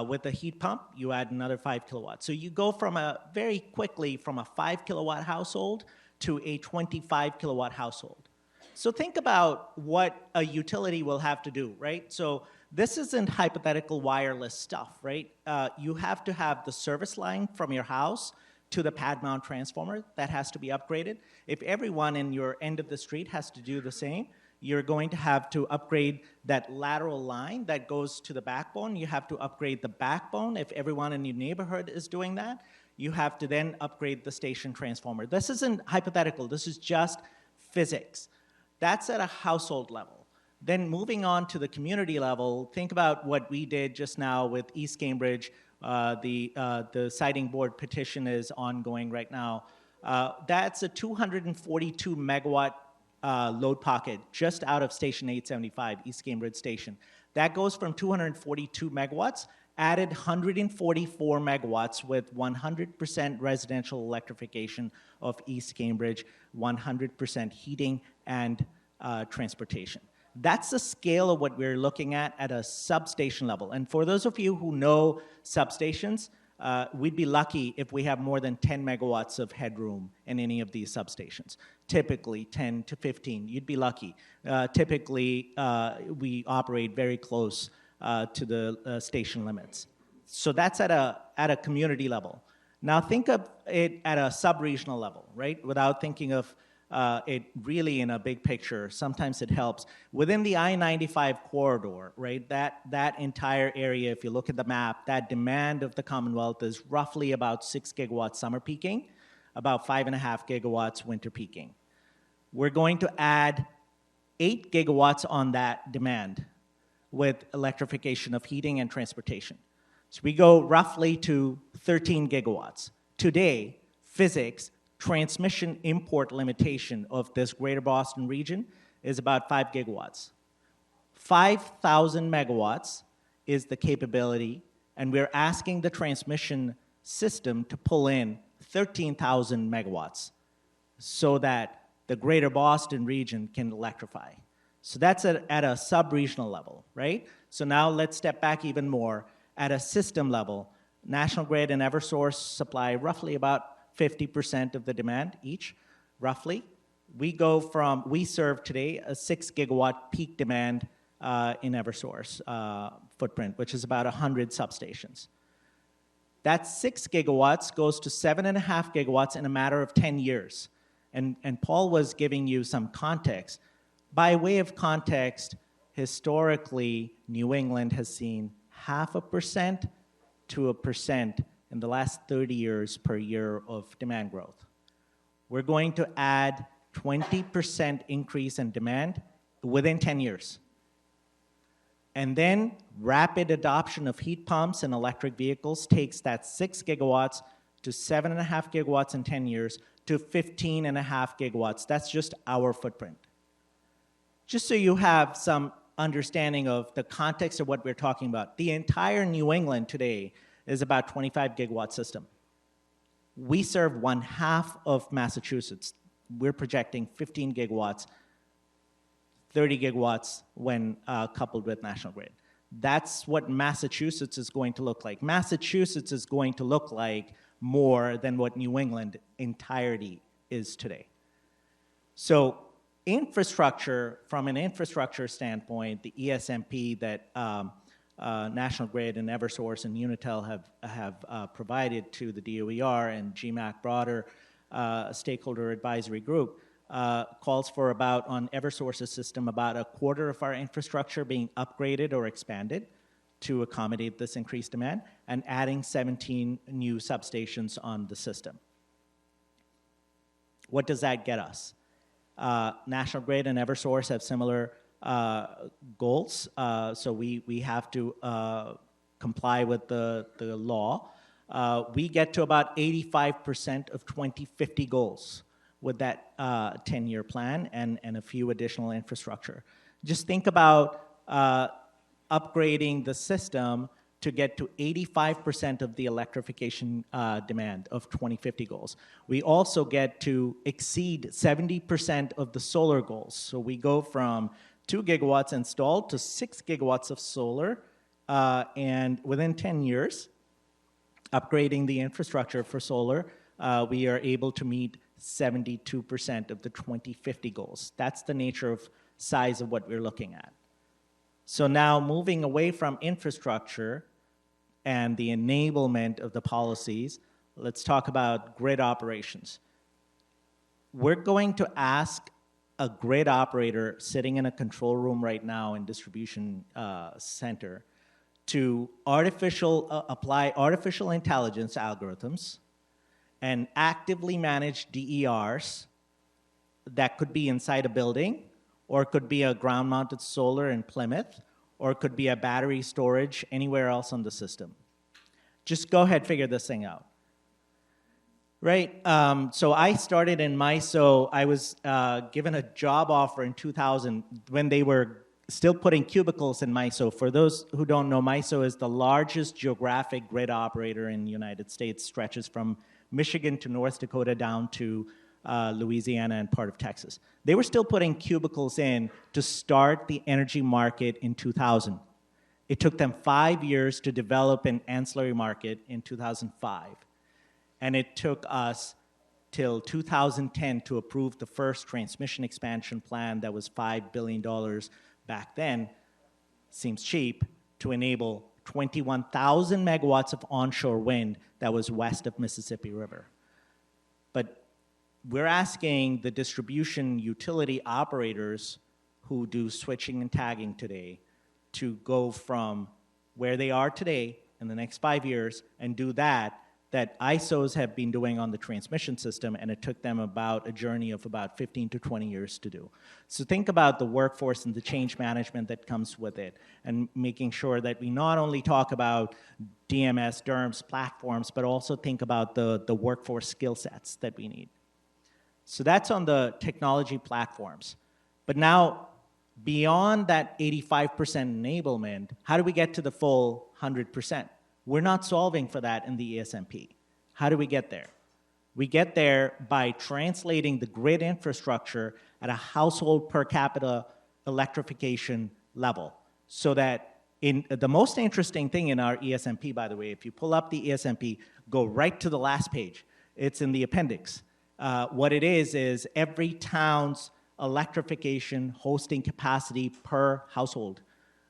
S5: With a heat pump, you add another 5 kilowatts. So you go from very quickly from a 5 kilowatt household to a 25 kilowatt household. So think about what a utility will have to do, right? So this isn't hypothetical wireless stuff, right? You have to have the service line from your house to the pad mount transformer that has to be upgraded. If everyone in your end of the street has to do the same, you're going to have to upgrade that lateral line that goes to the backbone. You have to upgrade the backbone. If everyone in your neighborhood is doing that, you have to then upgrade the station transformer. This isn't hypothetical. This is just physics. That's at a household level. Then moving on to the community level, think about what we did just now with East Cambridge. The siting board petition is ongoing right now. That's a 242 megawatt load pocket just out of Station 875, East Cambridge Station. That goes from 242 megawatts, added 144 megawatts with 100% residential electrification of East Cambridge, 100% heating and transportation. That's the scale of what we're looking at a substation level. And for those of you who know substations, we'd be lucky if we have more than 10 megawatts of headroom in any of these substations. Typically 10 to 15, you'd be lucky. Typically, we operate very close to the station limits. So that's at a community level. Now think of it at a sub-regional level, right? Without thinking of it really in a big picture. Sometimes it helps. Within the I-95 corridor, right, that entire area, if you look at the map, that demand of the Commonwealth is roughly about 6 gigawatts summer peaking, about 5.5 gigawatts winter peaking. We're going to add 8 gigawatts on that demand with electrification of heating and transportation. So we go roughly to 13 gigawatts. Today, physics, transmission import limitation of this greater Boston region is about 5 gigawatts. 5,000 megawatts is the capability, and we're asking the transmission system to pull in 13,000 megawatts so that the greater Boston region can electrify. So that's at a sub-regional level, right? So now let's step back even more. At a system level, National Grid and Eversource supply roughly about 50% of the demand each, roughly. We serve today a 6 gigawatt peak demand in Eversource footprint, which is about 100 substations. That 6 gigawatts goes to 7.5 gigawatts in a matter of 10 years. And Paul was giving you some context. By way of context, historically, New England has seen 0.5% to 1% in the last 30 years per year of demand growth. We're going to add 20% increase in demand within 10 years. And then rapid adoption of heat pumps and electric vehicles takes that 6 gigawatts to 7.5 gigawatts in 10 years to 15.5 gigawatts. That's just our footprint. Just so you have some understanding of the context of what we're talking about, the entire New England today is about 25 gigawatt system. We serve 1/2 of Massachusetts. We're projecting 15 gigawatts, 30 gigawatts when coupled with National Grid. That's what Massachusetts is going to look like. Massachusetts is going to look like more than what New England entirety is today. So infrastructure, from an infrastructure standpoint, the ESMP that National Grid and Eversource and Unitil have provided to the DOER and GMAC broader stakeholder advisory group calls for about, on Eversource's system, about a quarter of our infrastructure being upgraded or expanded to accommodate this increased demand, and adding 17 new substations on the system. What does that get us? National Grid and Eversource have similar goals, so we have to comply with the law. We get to about 85% of 2050 goals with that 10-year plan and a few additional infrastructure. Just think about upgrading the system to get to 85% of the electrification demand of 2050 goals. We also get to exceed 70% of the solar goals. So we go from 2 gigawatts installed to 6 gigawatts of solar, and within 10 years, upgrading the infrastructure for solar, we are able to meet 72% of the 2050 goals. That's the nature of size of what we're looking at. So now moving away from infrastructure and the enablement of the policies, let's talk about grid operations. We're going to ask a grid operator sitting in a control room right now in distribution center to apply artificial intelligence algorithms and actively manage DERs that could be inside a building, or it could be a ground-mounted solar in Plymouth, or it could be a battery storage anywhere else on the system. Just go ahead, figure this thing out. Right, so I started in MISO. I was given a job offer in 2000 when they were still putting cubicles in MISO. For those who don't know, MISO is the largest geographic grid operator in the United States, stretches from Michigan to North Dakota down to Louisiana and part of Texas. They were still putting cubicles in to start the energy market in 2000. It took them 5 years to develop an ancillary market in 2005. And it took us till 2010 to approve the first transmission expansion plan that was $5 billion back then. Seems cheap, to enable 21,000 megawatts of onshore wind that was west of Mississippi River. But we're asking the distribution utility operators who do switching and tagging today to go from where they are today in the next 5 years and do that ISOs have been doing on the transmission system, and it took them about a journey of about 15 to 20 years to do. So think about the workforce and the change management that comes with it, and making sure that we not only talk about DMS, DERMS, platforms, but also think about the workforce skill sets that we need. So that's on the technology platforms. But now, beyond that 85% enablement, how do we get to the full 100%? We're not solving for that in the ESMP. How do we get there? We get there by translating the grid infrastructure at a household per capita electrification level. So that the most interesting thing in our ESMP, by the way, if you pull up the ESMP, go right to the last page. It's in the appendix. What it is every town's electrification hosting capacity per household,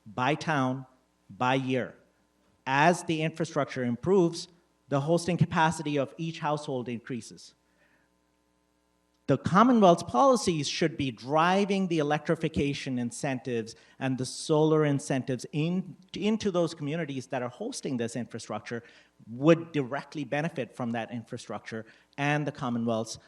S5: by town, by year. As the infrastructure improves, the hosting capacity of each household increases. The Commonwealth's policies should be driving the electrification incentives and the solar incentives into those communities that are hosting this infrastructure, would directly benefit from that infrastructure and the Commonwealth's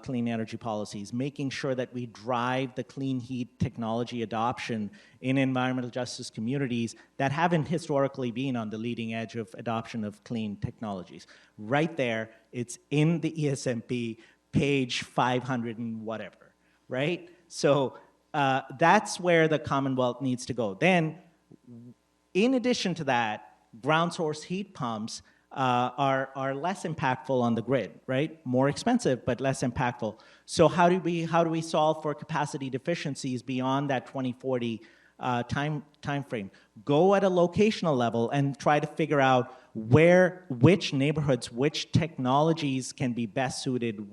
S5: clean energy policies, making sure that we drive the clean heat technology adoption in environmental justice communities that haven't historically been on the leading edge of adoption of clean technologies. Right there, it's in the ESMP, page 500 and whatever, right? So that's where the Commonwealth needs to go. Then, in addition to that, ground source heat pumps are less impactful on the grid, right? More expensive, but less impactful. So how do we solve for capacity deficiencies beyond that 2040 time frame? Go at a locational level and try to figure out which neighborhoods, which technologies can be best suited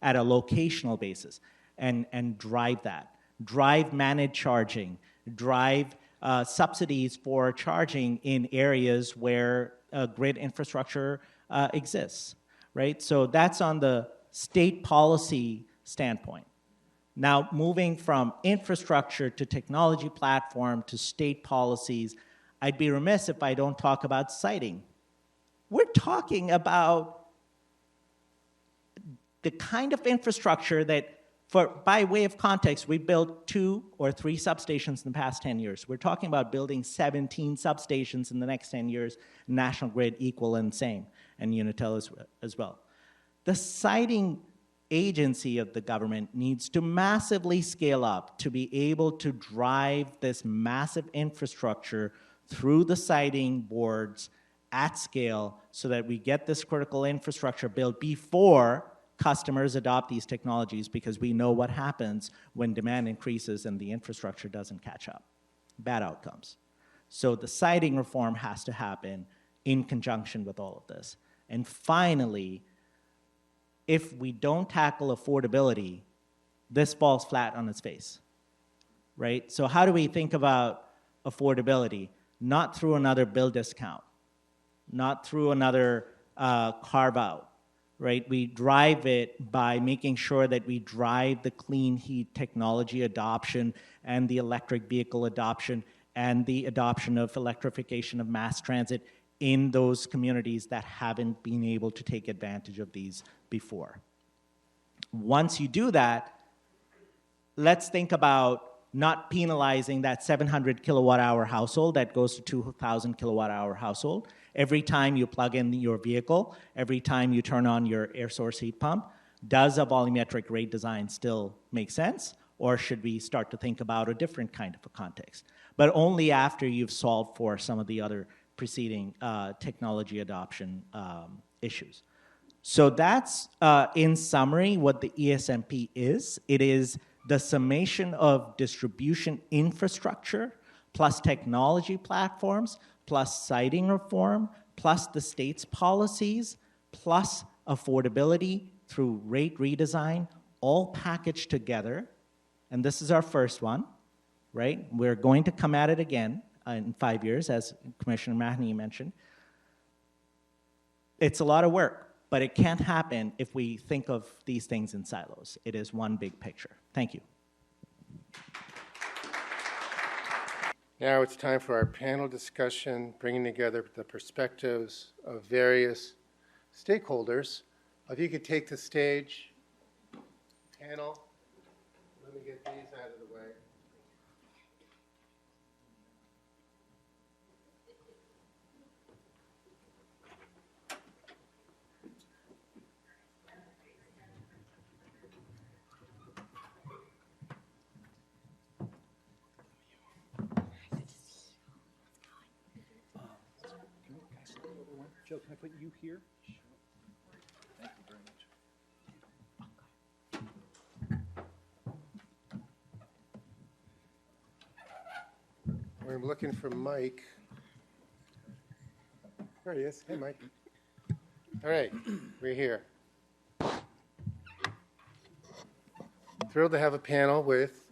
S5: at a locational basis, and drive that. Drive managed charging. Drive subsidies for charging in areas where grid infrastructure exists, right? So that's on the state policy standpoint. Now, moving from infrastructure to technology platform to state policies, I'd be remiss if I don't talk about siting. We're talking about the kind of infrastructure that, by way of context, we built 2 or 3 substations in the past 10 years. We're talking about building 17 substations in the next 10 years, National Grid equal and same, and Unitil as well. The siting agency of the government needs to massively scale up to be able to drive this massive infrastructure through the siting boards at scale so that we get this critical infrastructure built before customers adopt these technologies, because we know what happens when demand increases and the infrastructure doesn't catch up. Bad outcomes. So the siting reform has to happen in conjunction with all of this. And finally, if we don't tackle affordability, this falls flat on its face, right? So how do we think about affordability? Not through another bill discount, not through another carve-out, right? We drive it by making sure that we drive the clean heat technology adoption and the electric vehicle adoption and the adoption of electrification of mass transit in those communities that haven't been able to take advantage of these before. Once you do that, let's think about not penalizing that 700 kilowatt hour household that goes to 2,000 kilowatt hour household. Every time you plug in your vehicle, every time you turn on your air source heat pump, does a volumetric rate design still make sense? Or should we start to think about a different kind of a context? But only after you've solved for some of the other preceding technology adoption issues. So that's, in summary, what the ESMP is. It is the summation of distribution infrastructure plus technology platforms plus siting reform, plus the state's policies, plus affordability through rate redesign, all packaged together. And this is our first one, right? We're going to come at it again in 5 years, as Commissioner Mahony mentioned. It's a lot of work, but it can't happen if we think of these things in silos. It is one big picture. Thank you.
S2: Now it's time for our panel discussion, bringing together the perspectives of various stakeholders. If you could take the stage, panel, let me get these out of the way.
S6: Joe, can I put you here? Thank you very much.
S2: We're looking for Mike. There he is. Hey, Mike. All right, we're here. Thrilled to have a panel with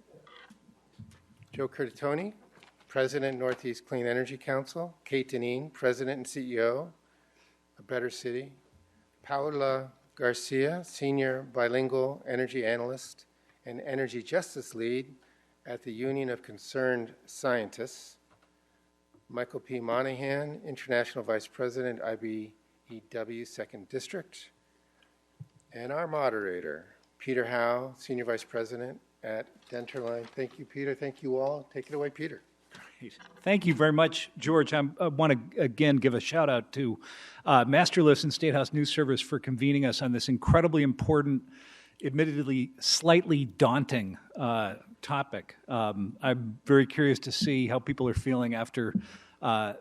S2: Joe Curtatone, President, Northeast Clean Energy Council, Kate Deneen, President and CEO, A Better City, Paula Garcia, Senior Bilingual Energy Analyst and Energy Justice Lead at the Union of Concerned Scientists, Michael P. Monahan, International Vice President, IBEW 2nd District. And our moderator, Peter Howe, Senior Vice President at Denterline. Thank you, Peter. Thank you all. Take it away, Peter.
S6: Thank you very much, George. I want to again give a shout out to MASSterList and State House News Service for convening us on this incredibly important, admittedly slightly daunting topic. I'm very curious to see how people are feeling after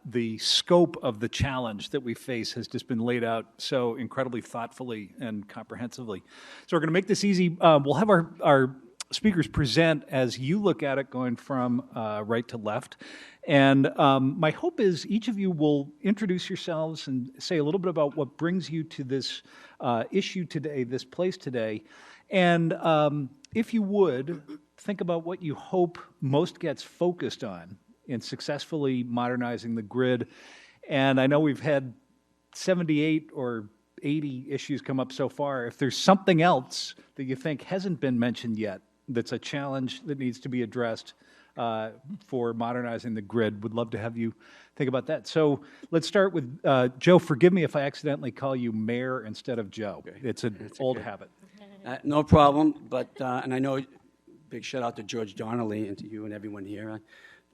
S6: the scope of the challenge that we face has just been laid out so incredibly thoughtfully and comprehensively. So we're going to make this easy. We'll have our speakers present as you look at it going from right to left. And my hope is each of you will introduce yourselves and say a little bit about what brings you to this issue today, this place today. And if you would, think about what you hope most gets focused on in successfully modernizing the grid. And I know we've had 78 or 80 issues come up so far. If there's something else that you think hasn't been mentioned yet, that's a challenge that needs to be addressed for modernizing the grid, would love to have you think about that. So let's start with Joe. Forgive me if I accidentally call you Mayor instead of Joe. Okay. It's an old habit.
S7: No problem, but, and I know, big shout out to George Donnelly and to you and everyone here.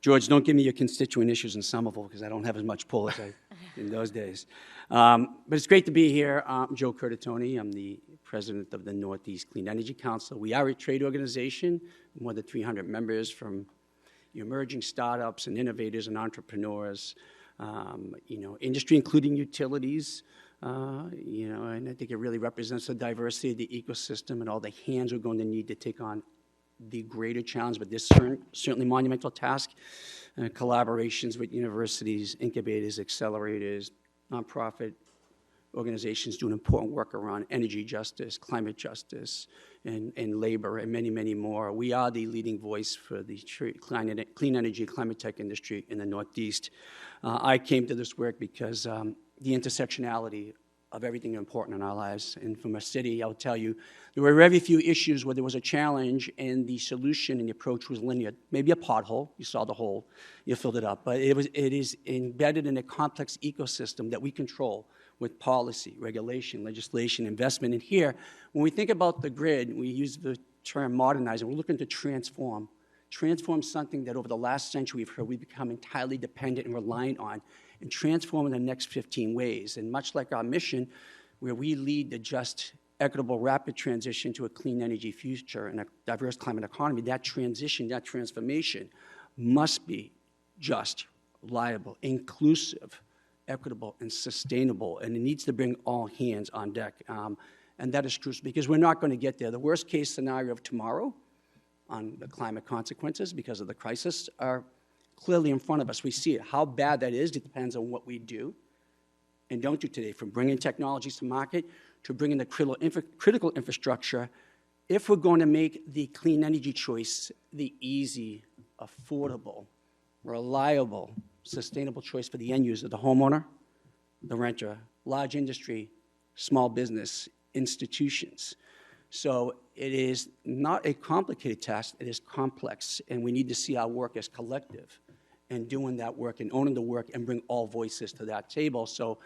S7: George, don't give me your constituent issues in Somerville because I don't have as much pull as I in those days. But it's great to be here. I'm Joe Curtatone. I'm the president of the Northeast Clean Energy Council. We are a trade organization, more than 300 members from emerging startups and innovators and entrepreneurs, industry including utilities, and I think it really represents the diversity of the ecosystem and all the hands we're going to need to take on the greater challenge, but this certainly monumental task, collaborations with universities, incubators, accelerators, nonprofit organizations doing important work around energy justice, climate justice, and labor, and many, many more. We are the leading voice for the clean energy, climate tech industry in the Northeast. I came to this work because the intersectionality of everything important in our lives. And from a city, I'll tell you, there were very few issues where there was a challenge and the solution and the approach was linear. Maybe a pothole, you saw the hole, you filled it up. But it is embedded in a complex ecosystem that we control with policy, regulation, legislation, investment. And here, when we think about the grid, we use the term modernize, and we're looking to transform something that over the last century we've heard we've become entirely dependent and reliant on, and transform in the next 15 ways. And much like our mission, where we lead the just, equitable, rapid transition to a clean energy future and a diverse climate economy, that transition, that transformation must be just, reliable, inclusive, equitable, and sustainable. And it needs to bring all hands on deck. And that is crucial because we're not going to get there. The worst case scenario of tomorrow on the climate consequences because of the crisis are clearly in front of us. We see it. How bad that is, it depends on what we do and don't do today, from bringing technologies to market to bringing the critical infrastructure. If we're going to make the clean energy choice the easy, affordable, reliable, sustainable choice for the end user, the homeowner, the renter, large industry, small business, institutions. So it is not a complicated task, it is complex, and we need to see our work as collective and doing that work and owning the work and bring all voices to that table. So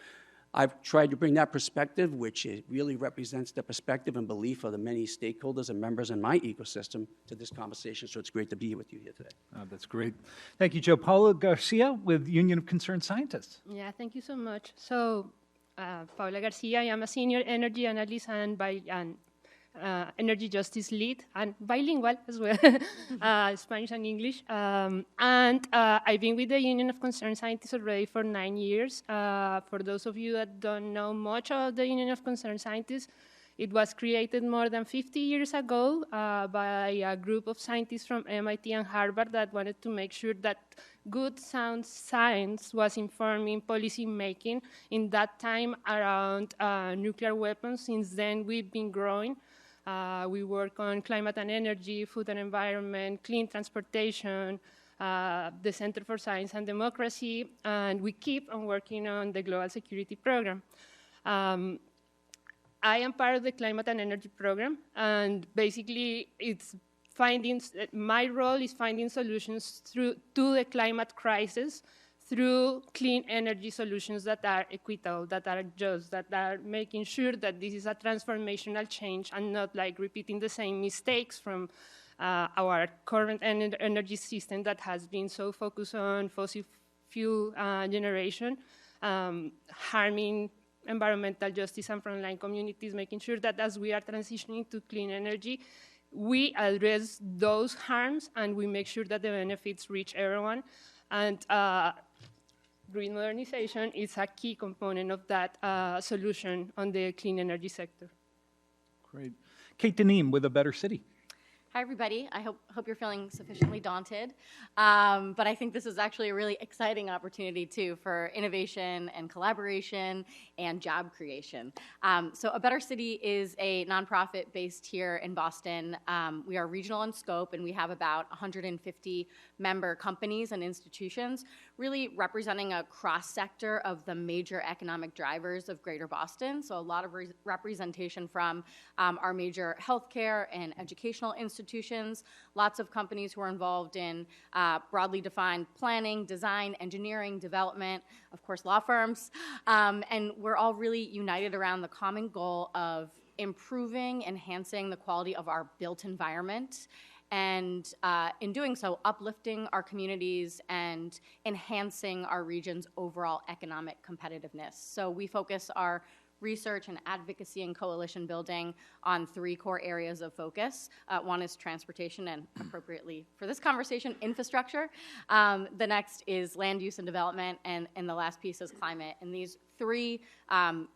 S7: I've tried to bring that perspective, which really represents the perspective and belief of the many stakeholders and members in my ecosystem, to this conversation. So it's great to be with you here today.
S6: That's great. Thank you, Joe. Paula Garcia with Union of Concerned Scientists.
S8: Yeah, thank you so much. So, Paula Garcia, I am a senior energy analyst and energy justice lead, and bilingual as well, Spanish and English. I've been with the Union of Concerned Scientists already for 9 years. For those of you that don't know much of the Union of Concerned Scientists, it was created more than 50 years ago by a group of scientists from MIT and Harvard that wanted to make sure that good, sound science was informing policy making in that time around nuclear weapons. Since then, we've been growing. We work on climate and energy, food and environment, clean transportation, the Center for Science and Democracy, and we keep on working on the Global Security Program. I am part of the Climate and Energy Program, and basically my role is finding solutions to the climate crisis through clean energy solutions that are equitable, that are just, that are making sure that this is a transformational change and not like repeating the same mistakes from our current energy system that has been so focused on fossil fuel generation, harming environmental justice and frontline communities, making sure that as we are transitioning to clean energy, we address those harms and we make sure that the benefits reach everyone. And grid modernization is a key component of that solution on the clean energy sector.
S6: Great. Kate Deneen with A Better City.
S9: Hi, everybody. I hope you're feeling sufficiently daunted. But I think this is actually a really exciting opportunity, too, for innovation and collaboration and job creation. So A Better City is a nonprofit based here in Boston. We are regional in scope, and we have about 150 member companies and institutions, really representing a cross-sector of the major economic drivers of Greater Boston. So a lot of representation from our major healthcare and educational institutions, lots of companies who are involved in broadly defined planning, design, engineering, development, of course, law firms. And we're all really united around the common goal of improving, enhancing the quality of our built environment, and in doing so, uplifting our communities and enhancing our region's overall economic competitiveness. So we focus our research and advocacy and coalition building on 3 core areas of focus. One is transportation and, appropriately for this conversation, infrastructure. The next is land use and development, and the last piece is climate. And these 3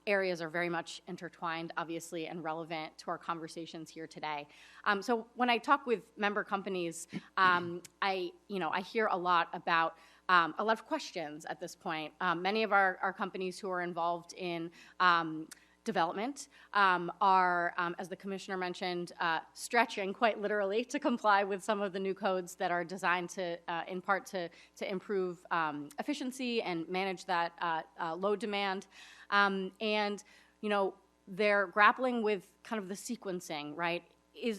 S9: areas are very much intertwined, obviously, and relevant to our conversations here today. So when I talk with member companies, I hear a lot about a lot of questions at this point. Many of our companies who are involved in development are, as the commissioner mentioned, stretching quite literally to comply with some of the new codes that are designed to, in part, to improve efficiency and manage that load demand. And, they're grappling with kind of the sequencing, right?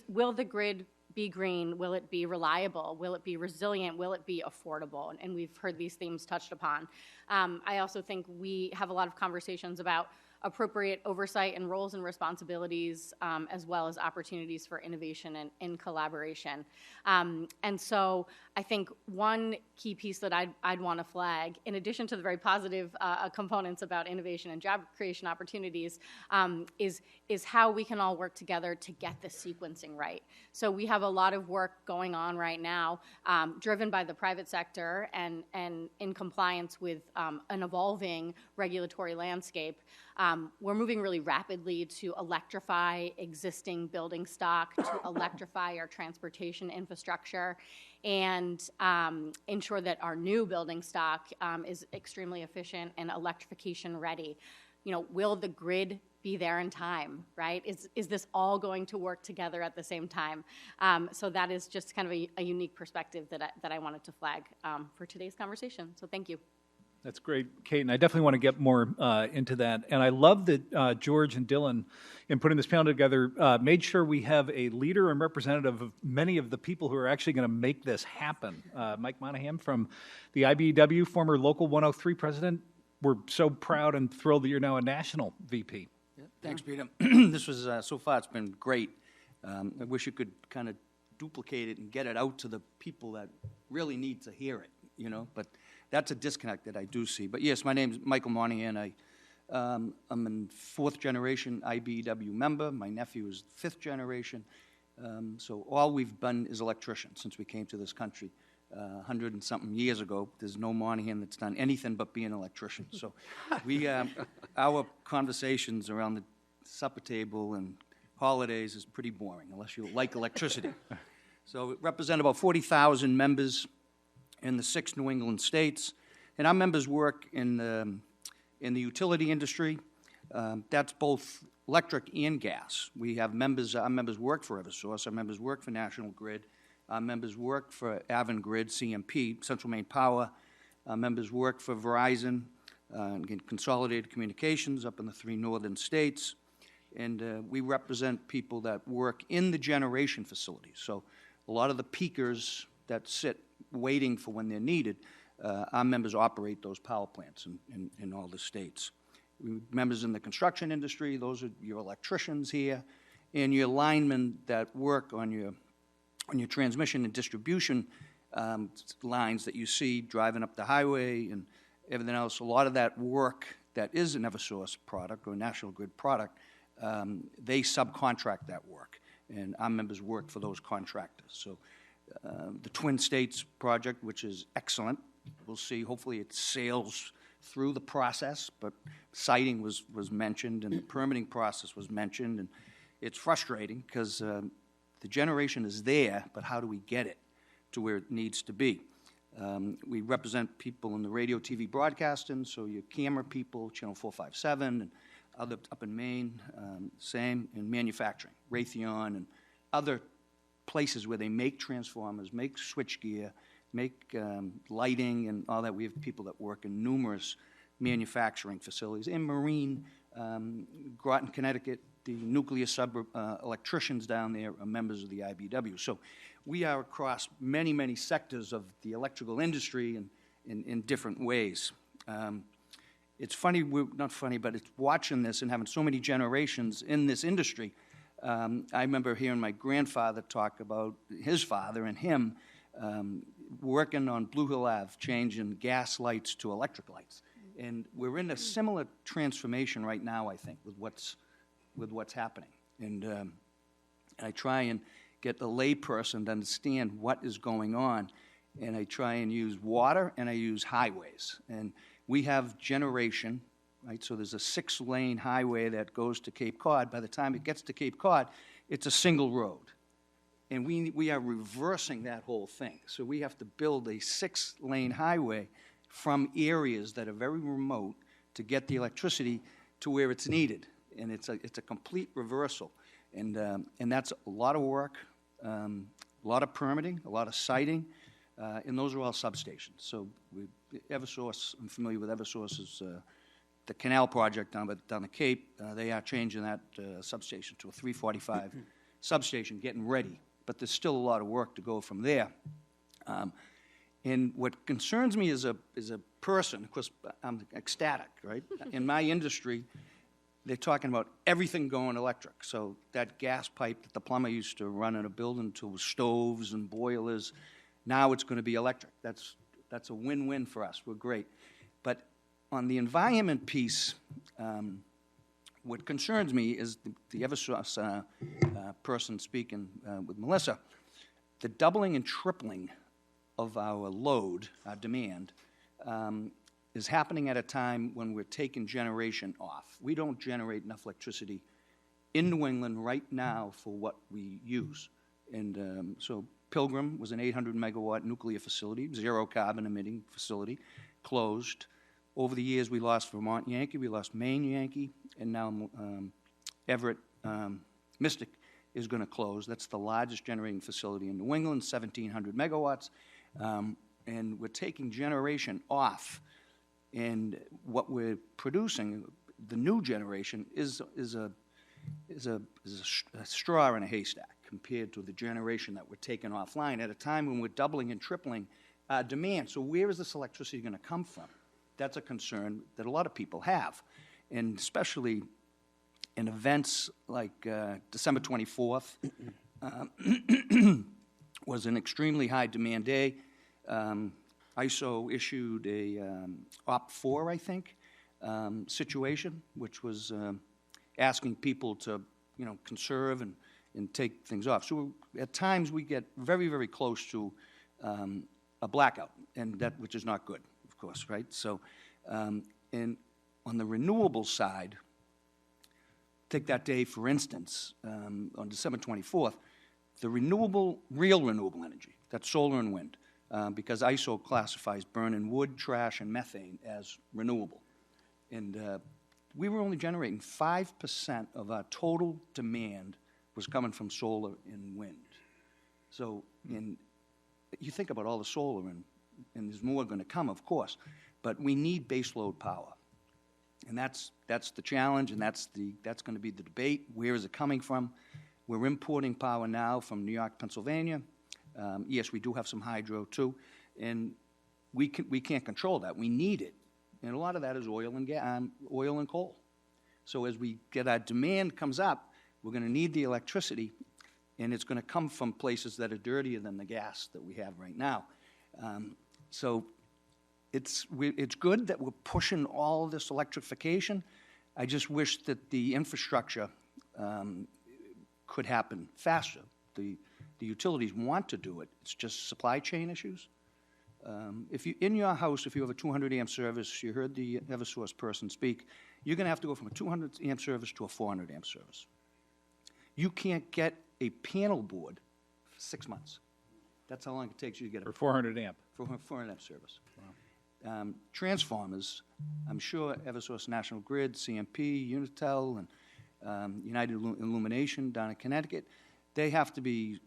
S9: Will the grid be green? Will it be reliable? Will it be resilient? Will it be affordable? And we've heard these themes touched upon. I also think we have a lot of conversations about appropriate oversight and roles and responsibilities, as well as opportunities for innovation and collaboration. And so I think one key piece that I'd want to flag, in addition to the very positive components about innovation and job creation opportunities, is how we can all work together to get the sequencing right. So we have a lot of work going on right now, driven by the private sector and in compliance with an evolving regulatory landscape. We're moving really rapidly to electrify existing building stock, to electrify our transportation infrastructure, and ensure that our new building stock is extremely efficient and electrification ready. Will the grid be there in time, right? Is this all going to work together at the same time? So that is just kind of a unique perspective that I wanted to flag for today's conversation. So thank you.
S6: That's great, Kate, and I definitely want to get more into that. And I love that George and Dylan, in putting this panel together, made sure we have a leader and representative of many of the people who are actually going to make this happen. Mike Monahan from the IBEW, former Local 103 president. We're so proud and thrilled that you're now a national VP.
S10: Yeah, thanks, Peter. This was, so far, it's been great. I wish you could kind of duplicate it and get it out to the people that really need to hear it, but that's a disconnect that I do see. But yes, my name's Michael Monahan. I'm a 4th generation IBEW member. My nephew is 5th generation. So all we've been is electricians since we came to this country 100 and something years ago. There's no Monahan that's done anything but be an electrician. So our conversations around the supper table and holidays is pretty boring unless you like electricity. So we represent about 40,000 members in the 6 New England states, and our members work in the utility industry. That's both electric and gas. We have members. Our members work for Eversource. Our members work for National Grid. Our members work for Avangrid, CMP, Central Maine Power. Our members work for Verizon, Consolidated Communications up in the 3 northern states, and we represent people that work in the generation facilities. So a lot of the peakers that sit waiting for when they're needed, our members operate those power plants in all the states. Members in the construction industry, those are your electricians here, and your linemen that work on your transmission and distribution lines that you see driving up the highway and everything else. A lot of that work that is an Eversource product or a National Grid product, they subcontract that work, and our members work for those contractors. So the Twin States project, which is excellent, we'll see. Hopefully it sails through the process, but siting was mentioned and the permitting process was mentioned, and it's frustrating because the generation is there, but how do we get it to where it needs to be? We represent people in the radio, TV broadcasting, so your camera people, Channel 457, and other up in Maine, same, in manufacturing, Raytheon, and other places where they make transformers, make switchgear, make lighting and all that. We have people that work in numerous manufacturing facilities. In marine, Groton, Connecticut, the nuclear electricians down there are members of the IBW. So we are across many, many sectors of the electrical industry in different ways. It's funny, not funny, but it's watching this and having so many generations in this industry. I remember hearing my grandfather talk about his father and him working on Blue Hill Ave, changing gas lights to electric lights. And we're in a similar transformation right now, I think, with what's happening. And I try and get the layperson to understand what is going on, and I try and use water and I use highways. And we have generation, right? So there's a 6-lane highway that goes to Cape Cod. By the time it gets to Cape Cod, it's a single road. And we are reversing that whole thing. So we have to build a 6-lane highway from areas that are very remote to get the electricity to where it's needed. And it's a complete reversal. And that's a lot of work, a lot of permitting, a lot of siting, and those are all substations. So Eversource, I'm familiar with Eversource's the canal project down the Cape. They are changing that substation to a 345 substation, getting ready. But there's still a lot of work to go from there. And what concerns me as a person, of course, I'm ecstatic, right? In my industry, they're talking about everything going electric. So that gas pipe that the plumber used to run in a building to stoves and boilers, now it's going to be electric. That's a win-win for us. We're great. But on the environment piece, what concerns me is the Eversource person speaking with Melissa, the doubling and tripling of our load, our demand, is happening at a time when we're taking generation off. We don't generate enough electricity in New England right now for what we use. And so Pilgrim was an 800-megawatt nuclear facility, zero carbon emitting facility, closed. Over the years, we lost Vermont Yankee, we lost Maine Yankee, and now Everett Mystic is going to close. That's the largest generating facility in New England, 1,700 megawatts. And we're taking generation off. And what we're producing, the new generation, is a straw in a haystack compared to the generation that we're taking offline at a time when we're doubling and tripling demand. So where is this electricity going to come from? That's a concern that a lot of people have, and especially in events like December 24th was an extremely high demand day. ISO issued a OP4, I think, situation, which was asking people to, conserve and take things off. So at times we get very, very close to a blackout, and which is not good, of course, right? So, and on the renewable side, take that day for instance, on December 24th, the real renewable energy, that's solar and wind, because ISO classifies burning wood, trash, and methane as renewable. And we were only generating 5% of our total demand was coming from solar and wind. So you think about all the solar, and there's more going to come, of course, but we need baseload power. And that's the challenge, and that's going to be the debate. Where is it coming from? We're importing power now from New York, Pennsylvania. Yes, we do have some hydro, too. And we can't control that. We need it. And a lot of that is oil and coal. So as we get our demand comes up, we're going to need the electricity, and it's going to come from places that are dirtier than the gas that we have right now. So it's good that we're pushing all this electrification. I just wish that the infrastructure could happen faster. The utilities want to do it. It's just supply chain issues. If you in your house, if you have a 200 amp service, you heard the Eversource person speak, you're going to have to go from a 200 amp service to a 400 amp service. You can't get a panel board for 6 months. That's how long it takes you to get
S6: For 400 amp.
S10: for a 400 amp service. Wow. Transformers, I'm sure Eversource National Grid, CMP, Unitel, and United Illumination down in Connecticut, they have to be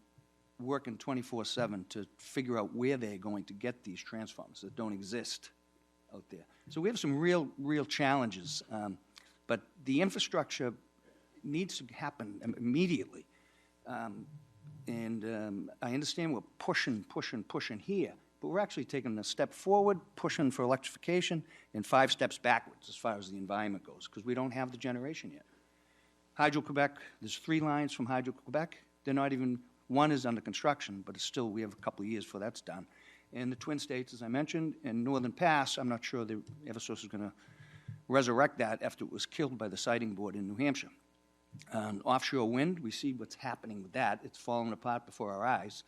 S10: working 24/7 to figure out where they're going to get these transformers that don't exist out there. So we have some real challenges, but the infrastructure needs to happen immediately. And I understand we're pushing here, but we're actually taking a step forward, pushing for electrification, and 5 steps backwards as far as the environment goes, because we don't have the generation yet. Hydro-Quebec, there's 3 lines from Hydro-Quebec. They're not even, one is under construction, but it's still, we have a couple of years before that's done. And the Twin States, as I mentioned, and Northern Pass, I'm not sure the Eversource is going to resurrect that after it was killed by the siting board in New Hampshire. Offshore wind, we see what's happening with that. It's falling apart before our eyes.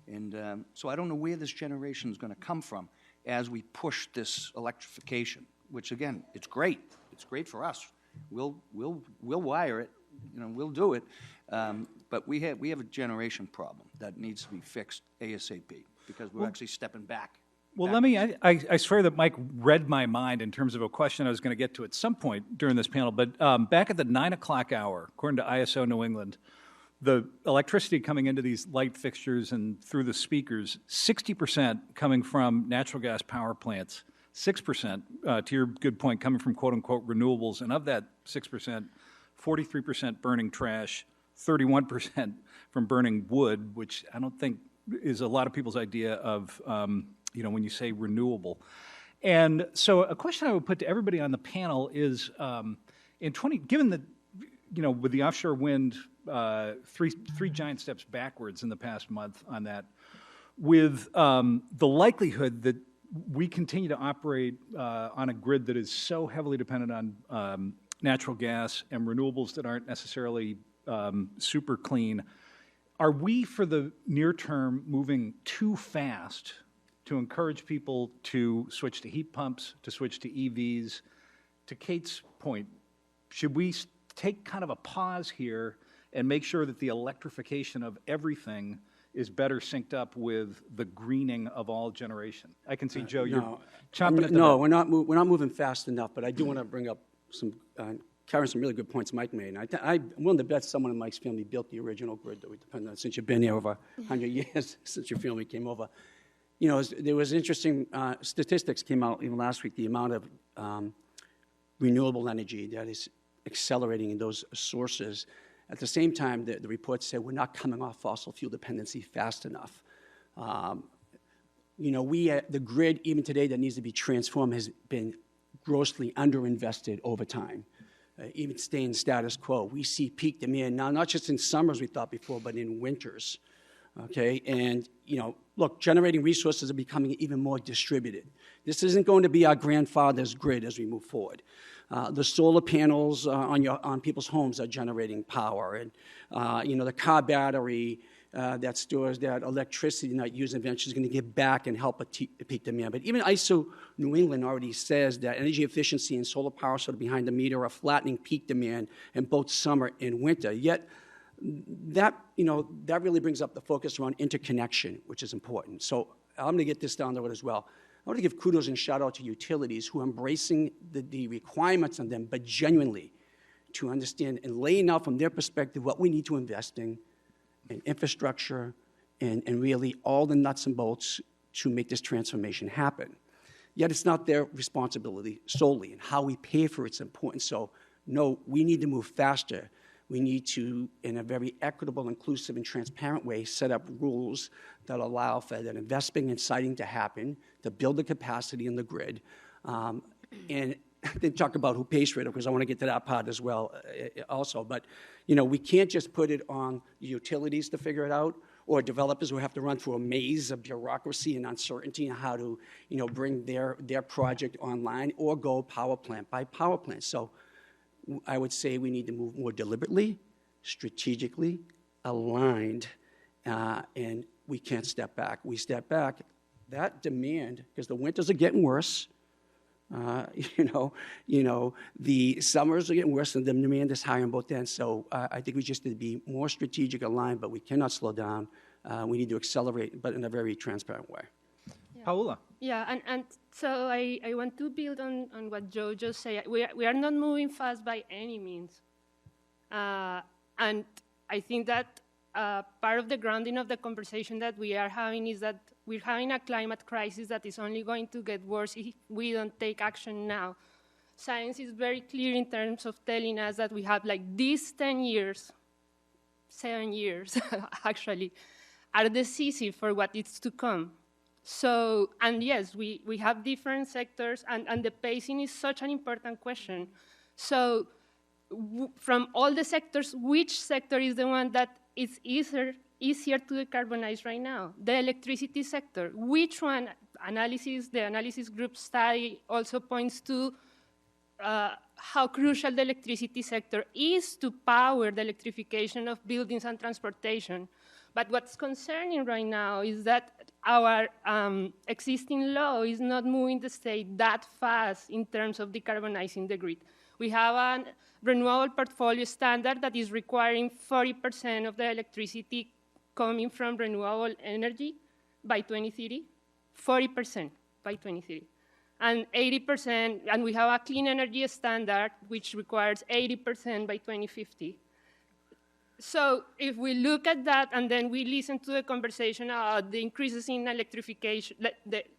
S10: And so I don't know where this generation is going to come from as we push this electrification, which, again, it's great. It's great for us. We'll wire it. We'll do it. But we have a generation problem that needs to be fixed ASAP because we're actually stepping back.
S6: Well, I swear that Mike read my mind in terms of a question I was going to get to at some point during this panel, but back at the 9 o'clock hour, according to ISO New England, the electricity coming into these light fixtures and through the speakers, 60% coming from natural gas power plants, 6%, to your good point, coming from quote-unquote renewables, and of that 6%, 43% burning trash, 31% from burning wood, which I don't think is a lot of people's idea of when you say renewable. And so a question I would put to everybody on the panel is, given that, with the offshore wind, three giant steps backwards in the past month on that, with the likelihood that we continue to operate on a grid that is so heavily dependent on natural gas and renewables that aren't necessarily super clean, are we, for the near term, moving too fast to encourage people to switch to heat pumps, to switch to EVs? To Kate's point, should we take kind of a pause here and make sure that the electrification of everything is better synced up with the greening of all generation? I can see, Joe, you're chomping at the
S7: No, we're not moving fast enough, but I do want to bring up Karen, some really good points Mike made. And I'm willing to bet someone in Mike's family built the original grid that we depend on since you've been here over 100 years, since your family came over. There was interesting statistics came out even last week, the amount of renewable energy that is accelerating in those sources. At the same time, the reports say we're not coming off fossil fuel dependency fast enough. The grid, even today, that needs to be transformed has been grossly underinvested over time. Even staying status quo. We see peak demand now, not just in summers we thought before, but in winters. Okay, and look, generating resources are becoming even more distributed. This isn't going to be our grandfather's grid as we move forward. The solar panels on people's homes are generating power, and the car battery that stores that electricity not used eventually is going to give back and help a peak demand. But even ISO New England already says that energy efficiency and solar power sort of behind the meter are flattening peak demand in both summer and winter. Yet that really brings up the focus around interconnection, which is important. So I'm going to get this down the road as well. I want to give kudos and shout out to utilities who are embracing the requirements on them, but genuinely to understand and laying out from their perspective what we need to invest in infrastructure and really all the nuts and bolts to make this transformation happen. Yet it's not their responsibility solely, and how we pay for it's important. So no, we need to move faster. We need to, in a very equitable, inclusive, and transparent way, set up rules that allow for that investment in siting to happen, to build the capacity in the grid, and then talk about who pays for it, because I want to get to that part as well also. But, we can't just put it on the utilities to figure it out, or developers who have to run through a maze of bureaucracy and uncertainty on how to, bring their project online, or go power plant by power plant. So I would say we need to move more deliberately, strategically, aligned, and we can't step back. We step back, that demand, because the winters are getting worse, the summers are getting worse, and the demand is higher on both ends. So I think we just need to be more strategic, aligned, but we cannot slow down. We need to accelerate, but in a very transparent way.
S6: Paula.
S8: Yeah, and so I want to build on what Joe just said. We are not moving fast by any means. And I think that part of the grounding of the conversation that we are having is that we're having a climate crisis that is only going to get worse if we don't take action now. Science is very clear in terms of telling us that we have like these 10 years, 7 years actually, are decisive for what is to come. So, and yes, we have different sectors, and the pacing is such an important question. So from all the sectors, which sector is the one that is easier to decarbonize right now? The electricity sector. Which one? The analysis group study also points to how crucial the electricity sector is to power the electrification of buildings and transportation. But what's concerning right now is that our existing law is not moving the state that fast in terms of decarbonizing the grid. We have a renewable portfolio standard that is requiring 40% of the electricity coming from renewable energy by 2030, 40% by 2030. And 80%, and we have a clean energy standard which requires 80% by 2050. So if we look at that and then we listen to the conversation about the increases in electrification,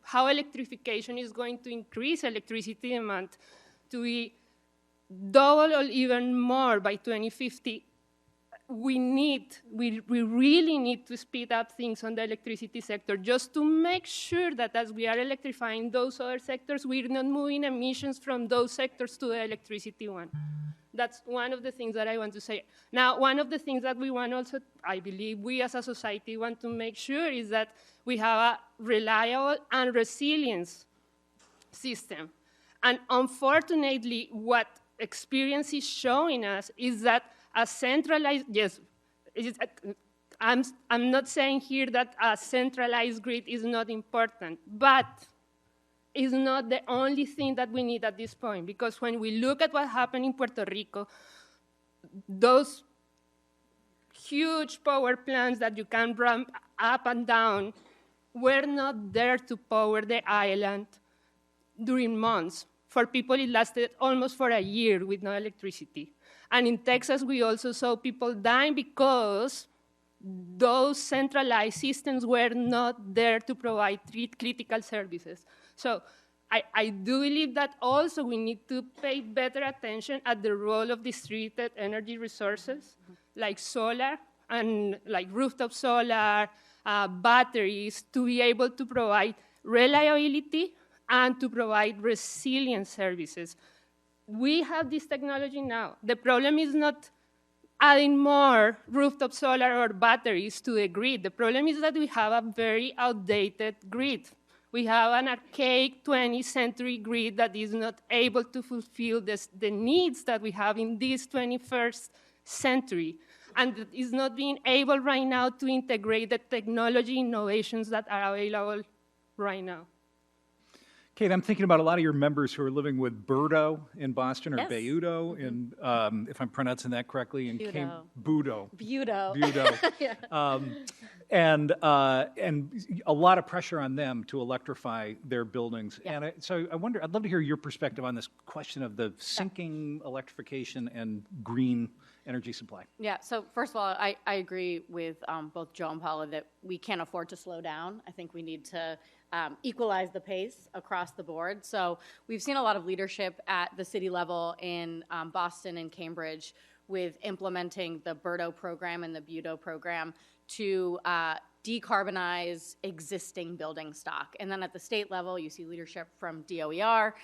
S8: how electrification is going to increase electricity demand to be double or even more by 2050, we really need to speed up things on the electricity sector just to make sure that as we are electrifying those other sectors, we're not moving emissions from those sectors to the electricity one. That's one of the things that I want to say. Now, one of the things that we want also, I believe we as a society want to make sure is that we have a reliable and resilient system. And unfortunately, what experience is showing us is that a centralized, yes, I'm not saying here that a centralized grid is not important, but is not the only thing that we need at this point, because when we look at what happened in Puerto Rico, those huge power plants that you can ramp up and down were not there to power the island during months. For people, it lasted almost for a year with no electricity. And in Texas, we also saw people dying because those centralized systems were not there to provide critical services. So I do believe that also we need to pay better attention at the role of distributed energy resources, like solar and like rooftop solar, batteries, to be able to provide reliability and to provide resilient services. We have this technology now. The problem is not adding more rooftop solar or batteries to the grid. The problem is that we have a very outdated grid. We have an archaic 20th century grid that is not able to fulfill the needs that we have in this 21st century, and is not being able right now to integrate the technology innovations that are available right now.
S6: Kate, I'm thinking about a lot of your members who are living with Burdo in Boston, or
S9: Yes.
S6: Beudo, in, if I'm pronouncing that correctly, in
S9: Budo.
S6: Budo.
S9: Yeah.
S6: And a lot of pressure on them to electrify their buildings.
S9: Yeah.
S6: And so I wonder, I'd love to hear your perspective on this question of the sinking electrification and green energy supply.
S9: Yeah, so first of all, I agree with both Joe and Paula that we can't afford to slow down. I think we need to equalize the pace across the board. So we've seen a lot of leadership at the city level in Boston and Cambridge, with implementing the BERDO program and the BUDO program to decarbonize existing building stock. And then at the state level, you see leadership from DOER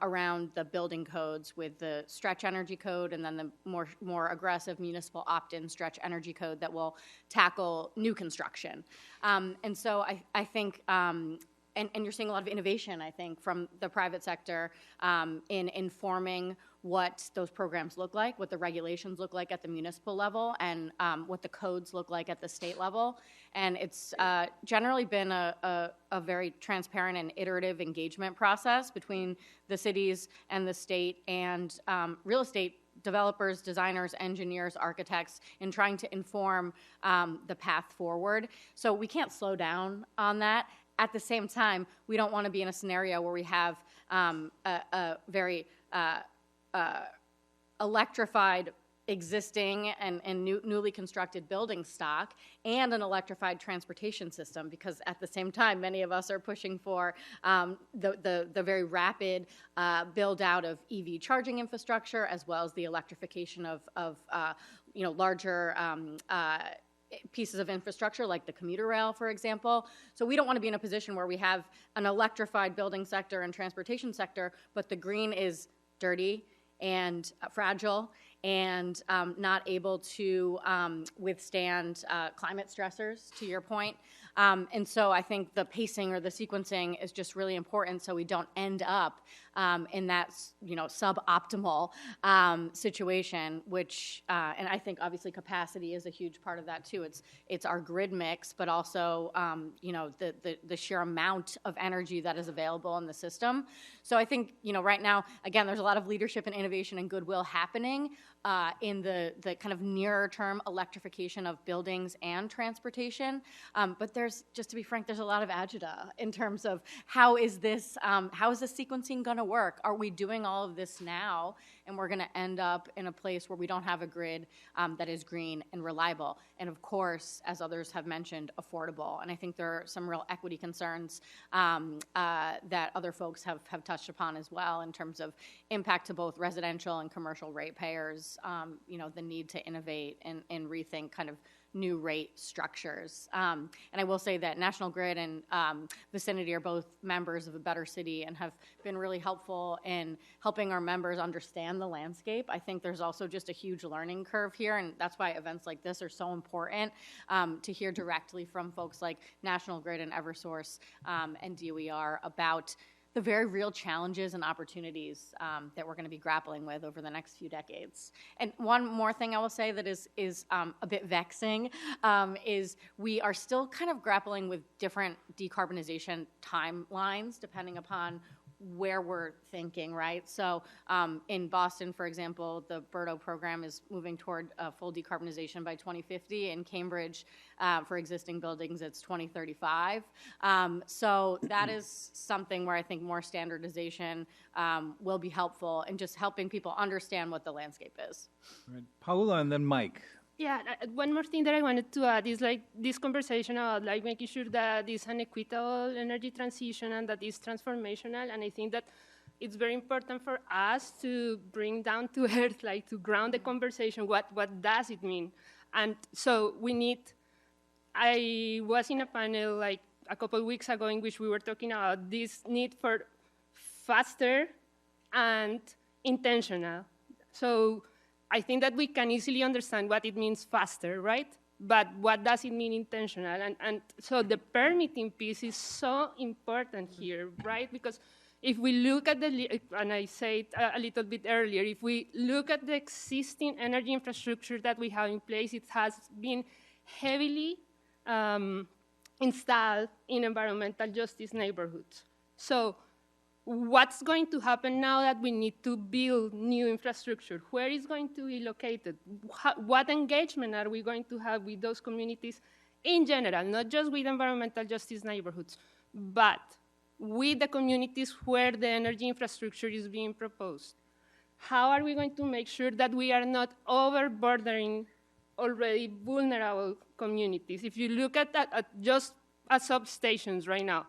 S9: around the building codes with the stretch energy code and then the more aggressive municipal opt-in stretch energy code that will tackle new construction. And so I think, and you're seeing a lot of innovation, I think, from the private sector in informing what those programs look like, what the regulations look like at the municipal level, and what the codes look like at the state level. And it's generally been a very transparent and iterative engagement process between the cities and the state and real estate developers, designers, engineers, architects in trying to inform the path forward. So we can't slow down on that. At the same time, we don't want to be in a scenario where we have a very electrified existing and newly constructed building stock and an electrified transportation system, because at the same time, many of us are pushing for the very rapid build out of EV charging infrastructure, as well as the electrification of larger pieces of infrastructure like the commuter rail, for example. So we don't want to be in a position where we have an electrified building sector and transportation sector, but the green is dirty and fragile and not able to withstand climate stressors, to your point. And so I think the pacing or the sequencing is just really important so we don't end up in that suboptimal situation, which, and I think obviously capacity is a huge part of that too. It's our grid mix, but also the sheer amount of energy that is available in the system. So I think right now, again, there's a lot of leadership and innovation and goodwill happening in the kind of nearer term electrification of buildings and transportation. But there's, just to be frank, there's a lot of agita in terms of how is this sequencing going to work? Are we doing all of this now and we're going to end up in a place where we don't have a grid that is green and reliable? And of course, as others have mentioned, affordable. And I think there are some real equity concerns that other folks have touched upon as well in terms of impact to both residential and commercial ratepayers, the need to innovate and rethink kind of new rate structures. And I will say that National Grid and Vicinity are both members of A Better City and have been really helpful in helping our members understand the landscape. I think there's also just a huge learning curve here, and that's why events like this are so important to hear directly from folks like National Grid and Eversource and DOER about the very real challenges and opportunities that we're going to be grappling with over the next few decades. And one more thing I will say that is a bit vexing is we are still kind of grappling with different decarbonization timelines depending upon where we're thinking, right? So in Boston, for example, the BERDO program is moving toward full decarbonization by 2050. In Cambridge, for existing buildings, it's 2035. So that is something where I think more standardization will be helpful in just helping people understand what the landscape is.
S6: All right. Paula and then Mike.
S8: Yeah, one more thing that I wanted to add is like this conversation about like making sure that it's an equitable energy transition and that it's transformational. And I think that it's very important for us to bring down to earth, like to ground the conversation. What does it mean? And so I was in a panel like a couple of weeks ago in which we were talking about this need for faster and intentional. So I think that we can easily understand what it means faster, right? But what does it mean intentional? And so the permitting piece is so important here, right? Because if we look at and I said a little bit earlier, if we look at the existing energy infrastructure that we have in place, it has been heavily installed in environmental justice neighborhoods. So what's going to happen now that we need to build new infrastructure? Where is going to be located? What engagement are we going to have with those communities in general, not just with environmental justice neighborhoods, but with the communities where the energy infrastructure is being proposed? How are we going to make sure that we are not overburdening already vulnerable communities? If you look at just at substations right now,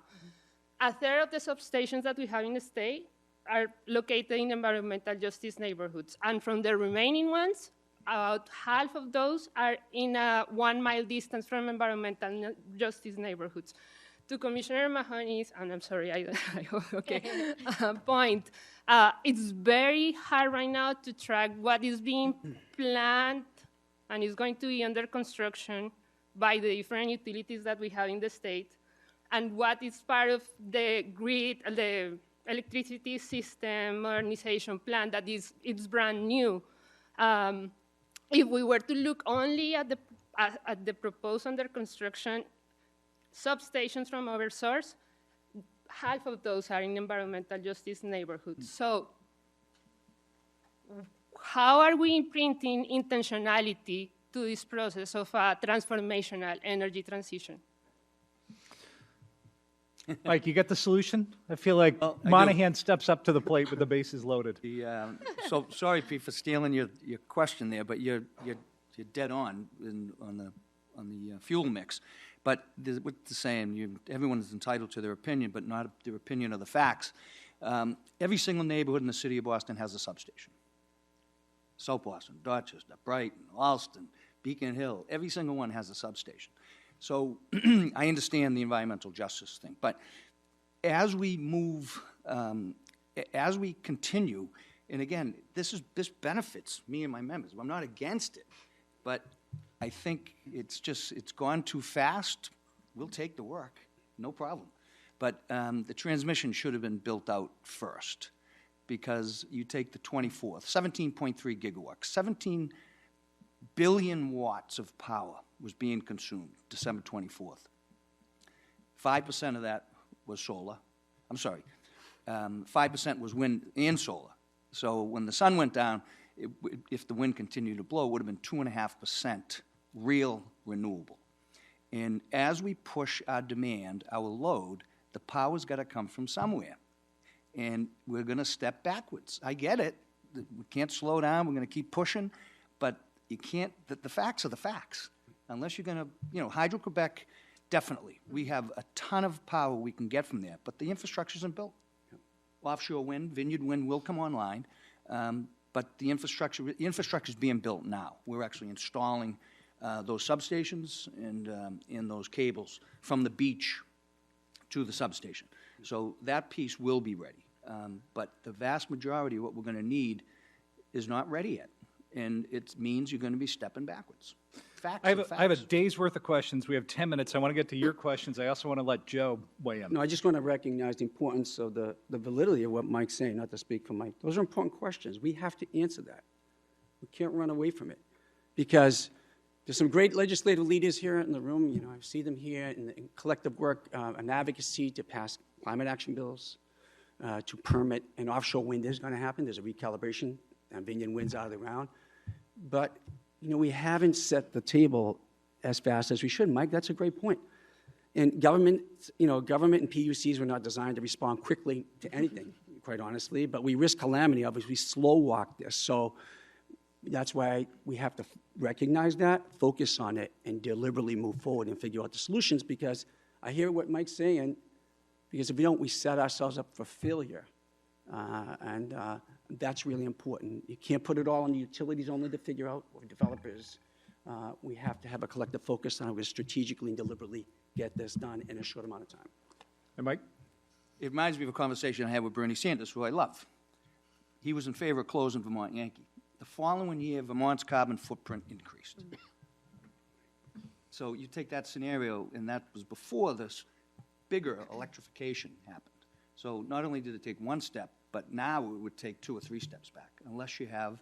S8: a third of the substations that we have in the state are located in environmental justice neighborhoods. And from the remaining ones, about half of those are in a 1 mile distance from environmental justice neighborhoods. To Commissioner Mahony's, and I'm sorry, okay, point, it's very hard right now to track what is being planned and is going to be under construction by the different utilities that we have in the state, and what is part of the grid, the electricity system modernization plan that it's brand new. If we were to look only at the proposed under construction substations from Oversource, half of those are in environmental justice neighborhoods. So how are we imprinting intentionality to this process of a transformational energy transition?
S6: Mike, you get the solution? I feel like Monahan steps up to the plate with the bases loaded.
S10: So sorry, Pete, for stealing your question there, but you're dead on the fuel mix. But what the saying, everyone is entitled to their opinion, but not their opinion of the facts. Every single neighborhood in the city of Boston has a substation. South Boston, Dorchester, Brighton, Allston, Beacon Hill, every single one has a substation. So I understand the environmental justice thing, but as we move, as we continue, and again, this benefits me and my members. I'm not against it, but I think it's gone too fast. We'll take the work, no problem. But the transmission should have been built out first, because you take the 24th, 17.3 gigawatts, 17 billion watts of power was being consumed December 24th. 5% of that was solar. I'm sorry, 5% was wind and solar. So when the sun went down, if the wind continued to blow, it would have been 2.5% real renewable. And as we push our demand, our load, the power's got to come from somewhere. And we're going to step backwards. I get it. We can't slow down. We're going to keep pushing. But you can't, the facts are the facts. Unless you're going to, Hydro-Quebec, definitely. We have a ton of power we can get from there. But the infrastructure isn't built. Offshore wind, Vineyard Wind will come online. But the infrastructure is being built now. We're actually installing those substations and those cables from the beach to the substation. So that piece will be ready. But the vast majority of what we're going to need is not ready yet. And it means you're going to be stepping backwards. Facts
S6: I have a day's worth of questions. We have 10 minutes. I want to get to your questions. I also want to let Joe weigh in.
S7: No, I just want to recognize the importance of the validity of what Mike's saying, not to speak for Mike. Those are important questions. We have to answer that. We can't run away from it. Because there's some great legislative leaders here in the room. I see them here in collective work, an advocacy to pass climate action bills, to permit an offshore wind is going to happen. There's a recalibration, and Vineyard Wind's out of the ground. But, we haven't set the table as fast as we should. Mike, that's a great point. And government and PUCs were not designed to respond quickly to anything, quite honestly. But we risk calamity if we slow walk this. So that's why we have to recognize that, focus on it, and deliberately move forward and figure out the solutions. Because I hear what Mike's saying, because if we don't, we set ourselves up for failure. And that's really important. You can't put it all on the utilities only to figure out, or developers. We have to have a collective focus on how we strategically and deliberately get this done in a short amount of time.
S6: And Mike?
S10: It reminds me of a conversation I had with Bernie Sanders, who I love. He was in favor of closing Vermont Yankee. The following year, Vermont's carbon footprint increased. So you take that scenario, and that was before this bigger electrification happened. So not only did it take one step, but now it would take 2 or 3 steps back, unless you have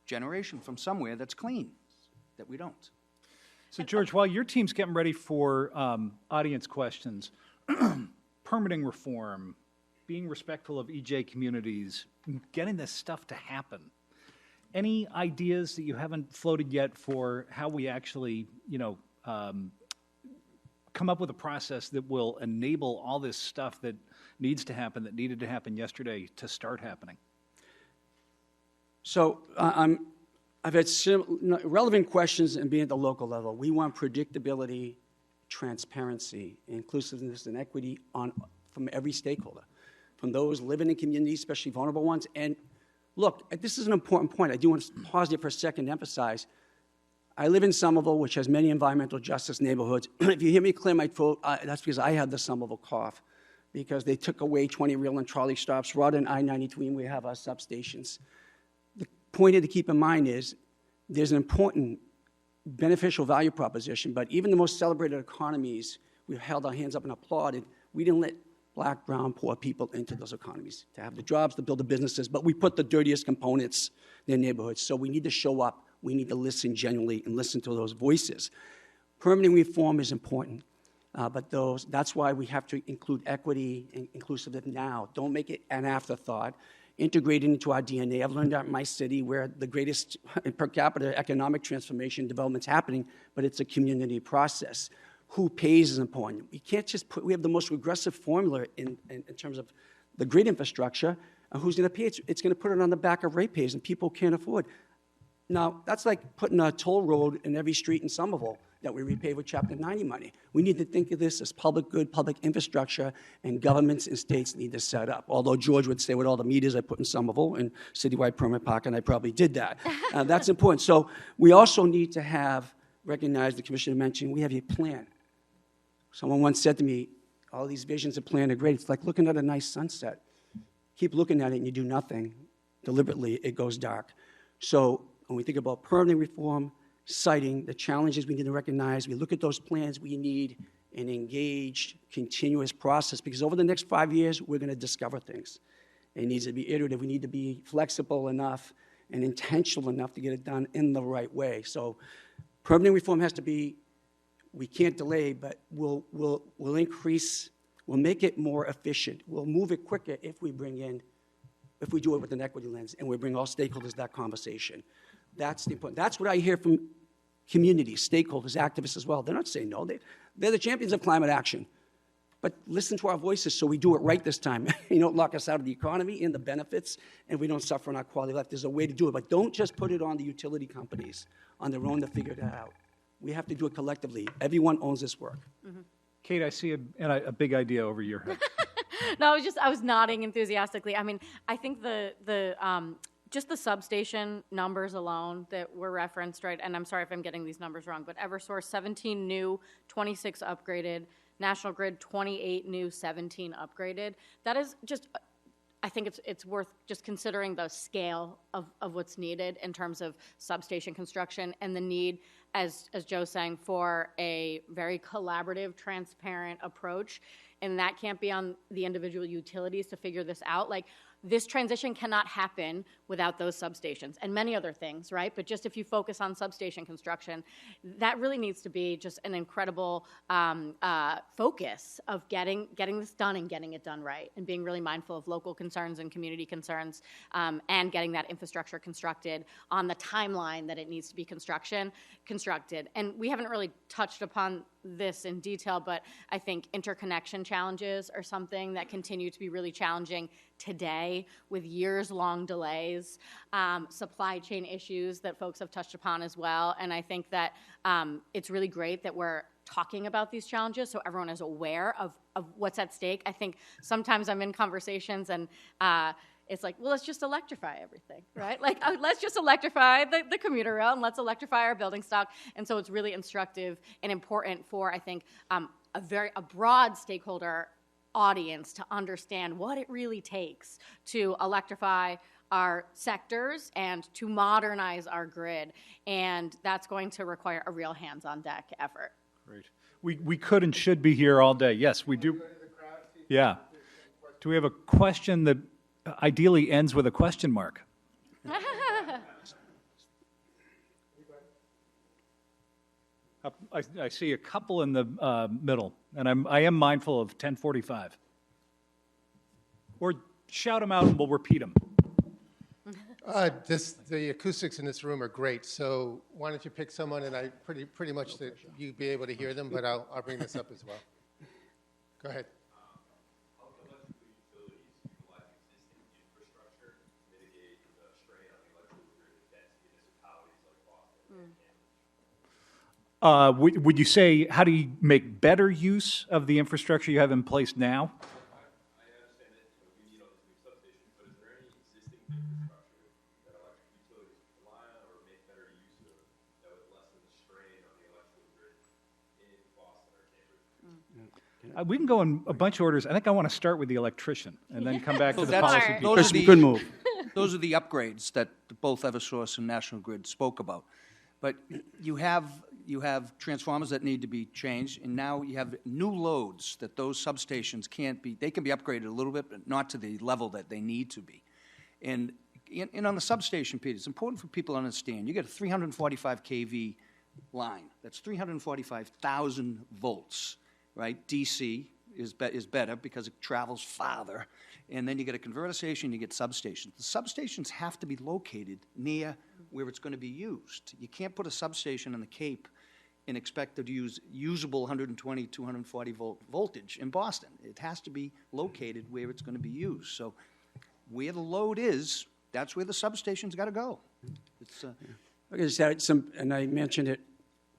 S10: generation from somewhere that's clean, that we don't.
S6: So, George, while your team's getting ready for audience questions, permitting reform, being respectful of EJ communities, getting this stuff to happen, any ideas that you haven't floated yet for how we actually, come up with a process that will enable all this stuff that needs to happen, that needed to happen yesterday, to start happening?
S7: So I've had relevant questions and being at the local level. We want predictability, transparency, inclusiveness, and equity from every stakeholder, from those living in communities, especially vulnerable ones, and look, this is an important point. I do want to pause there for a second and emphasize. I live in Somerville, which has many environmental justice neighborhoods. If you hear me clear my throat, that's because I had the Somerville cough, because they took away 20 rail and trolley stops. Right on I-93, we have our substations. The point to keep in mind is there's an important beneficial value proposition, but even the most celebrated economies, we've held our hands up and applauded. We didn't let black, brown, poor people into those economies to have the jobs, to build the businesses, but we put the dirtiest components in their neighborhoods. So we need to show up. We need to listen genuinely and listen to those voices. Permitting reform is important, but that's why we have to include equity and inclusiveness now. Don't make it an afterthought. Integrate it into our DNA. I've learned that in my city where the greatest per capita economic transformation development's happening, but it's a community process. Who pays is important. We can't just we have the most regressive formula in terms of the grid infrastructure, and who's going to pay it? It's going to put it on the back of ratepayers, and people can't afford. Now, that's like putting a toll road in every street in Somerville that we repay with Chapter 90 money. We need to think of this as public good, public infrastructure, and governments and states need to set up. Although George would say with all the meters I put in Somerville and citywide permit park, and I probably did that. That's important. So we also need to recognize, the Commissioner mentioned, we have a plan. Someone once said to me, all these visions of plan are great. It's like looking at a nice sunset. Keep looking at it and you do nothing. Deliberately, it goes dark. So when we think about permitting reform, citing the challenges we need to recognize, we look at those plans, we need an engaged, continuous process, because over the next 5 years, we're going to discover things. It needs to be iterative. We need to be flexible enough and intentional enough to get it done in the right way. So permitting reform has to be, we can't delay, but we'll increase, we'll make it more efficient. We'll move it quicker if we do it with an equity lens and we bring all stakeholders to that conversation. That's the important. That's what I hear from communities, stakeholders, activists as well. They're not saying no. They're the champions of climate action. But listen to our voices so we do it right this time. You don't lock us out of the economy and the benefits, and we don't suffer in our quality of life. There's a way to do it. But don't just put it on the utility companies on their own to figure it out. We have to do it collectively. Everyone owns this work.
S8: Mm-hmm.
S6: Kate, I see a big idea over your head.
S9: No, I was nodding enthusiastically. I mean, I think just the substation numbers alone that were referenced, right? And I'm sorry if I'm getting these numbers wrong, but Eversource 17 new, 26 upgraded, National Grid 28 new, 17 upgraded. That is just, I think it's worth just considering the scale of what's needed in terms of substation construction and the need, as Joe's saying, for a very collaborative, transparent approach. And that can't be on the individual utilities to figure this out. Like, this transition cannot happen without those substations and many other things, right? But just if you focus on substation construction, that really needs to be just an incredible focus of getting this done and getting it done right, and being really mindful of local concerns and community concerns, and getting that infrastructure constructed on the timeline that it needs to be constructed. And we haven't really touched upon this in detail, but I think interconnection challenges are something that continue to be really challenging today with years-long delays, supply chain issues that folks have touched upon as well. And I think that it's really great that we're talking about these challenges so everyone is aware of what's at stake. I think sometimes I'm in conversations and it's like, well, let's just electrify everything, right? Like, let's just electrify the commuter rail and let's electrify our building stock. And so it's really instructive and important for, I think, a broad stakeholder audience to understand what it really takes to electrify our sectors and to modernize our grid. And that's going to require a real hands-on-deck effort.
S6: Great. We could and should be here all day. Yes, we do. Yeah. Do we have a question that ideally ends with a question mark? I see a couple in the middle, and I am mindful of 10:45. Or shout them out and we'll repeat them.
S2: The acoustics in this room are great, so why don't you pick someone, and I pretty much that you'd be able to hear them, but I'll bring this up as well. Go ahead.
S11: How can electrical utilities utilize existing infrastructure to mitigate the strain on the electrical grid against municipalities like Boston and Cambridge?
S6: Would you say, how do you make better use of the infrastructure you have in place now?
S11: I understand that we need all these new substations, but is there any existing infrastructure
S6: We can go in a bunch of orders. I think I want to start with the electrician and then come back to the
S10: that's-
S6: policy people.
S10: those are the-
S7: Good move.
S10: Those are the upgrades that both Eversource and National Grid spoke about. But you have transformers that need to be changed, and now you have new loads that those substations can't be, they can be upgraded a little bit, but not to the level that they need to be. And on the substation piece, it's important for people to understand, you get a 345 kV line. That's 345,000 volts, right? DC is better because it travels farther. And then you get a converter station, you get substations. The substations have to be located near where it's going to be used. You can't put a substation in the Cape and expect to use usable 120, 240 volt voltage in Boston. It has to be located where it's going to be used. So where the load is, that's where the substation's got to go. It's,
S7: I just add some, and I mentioned it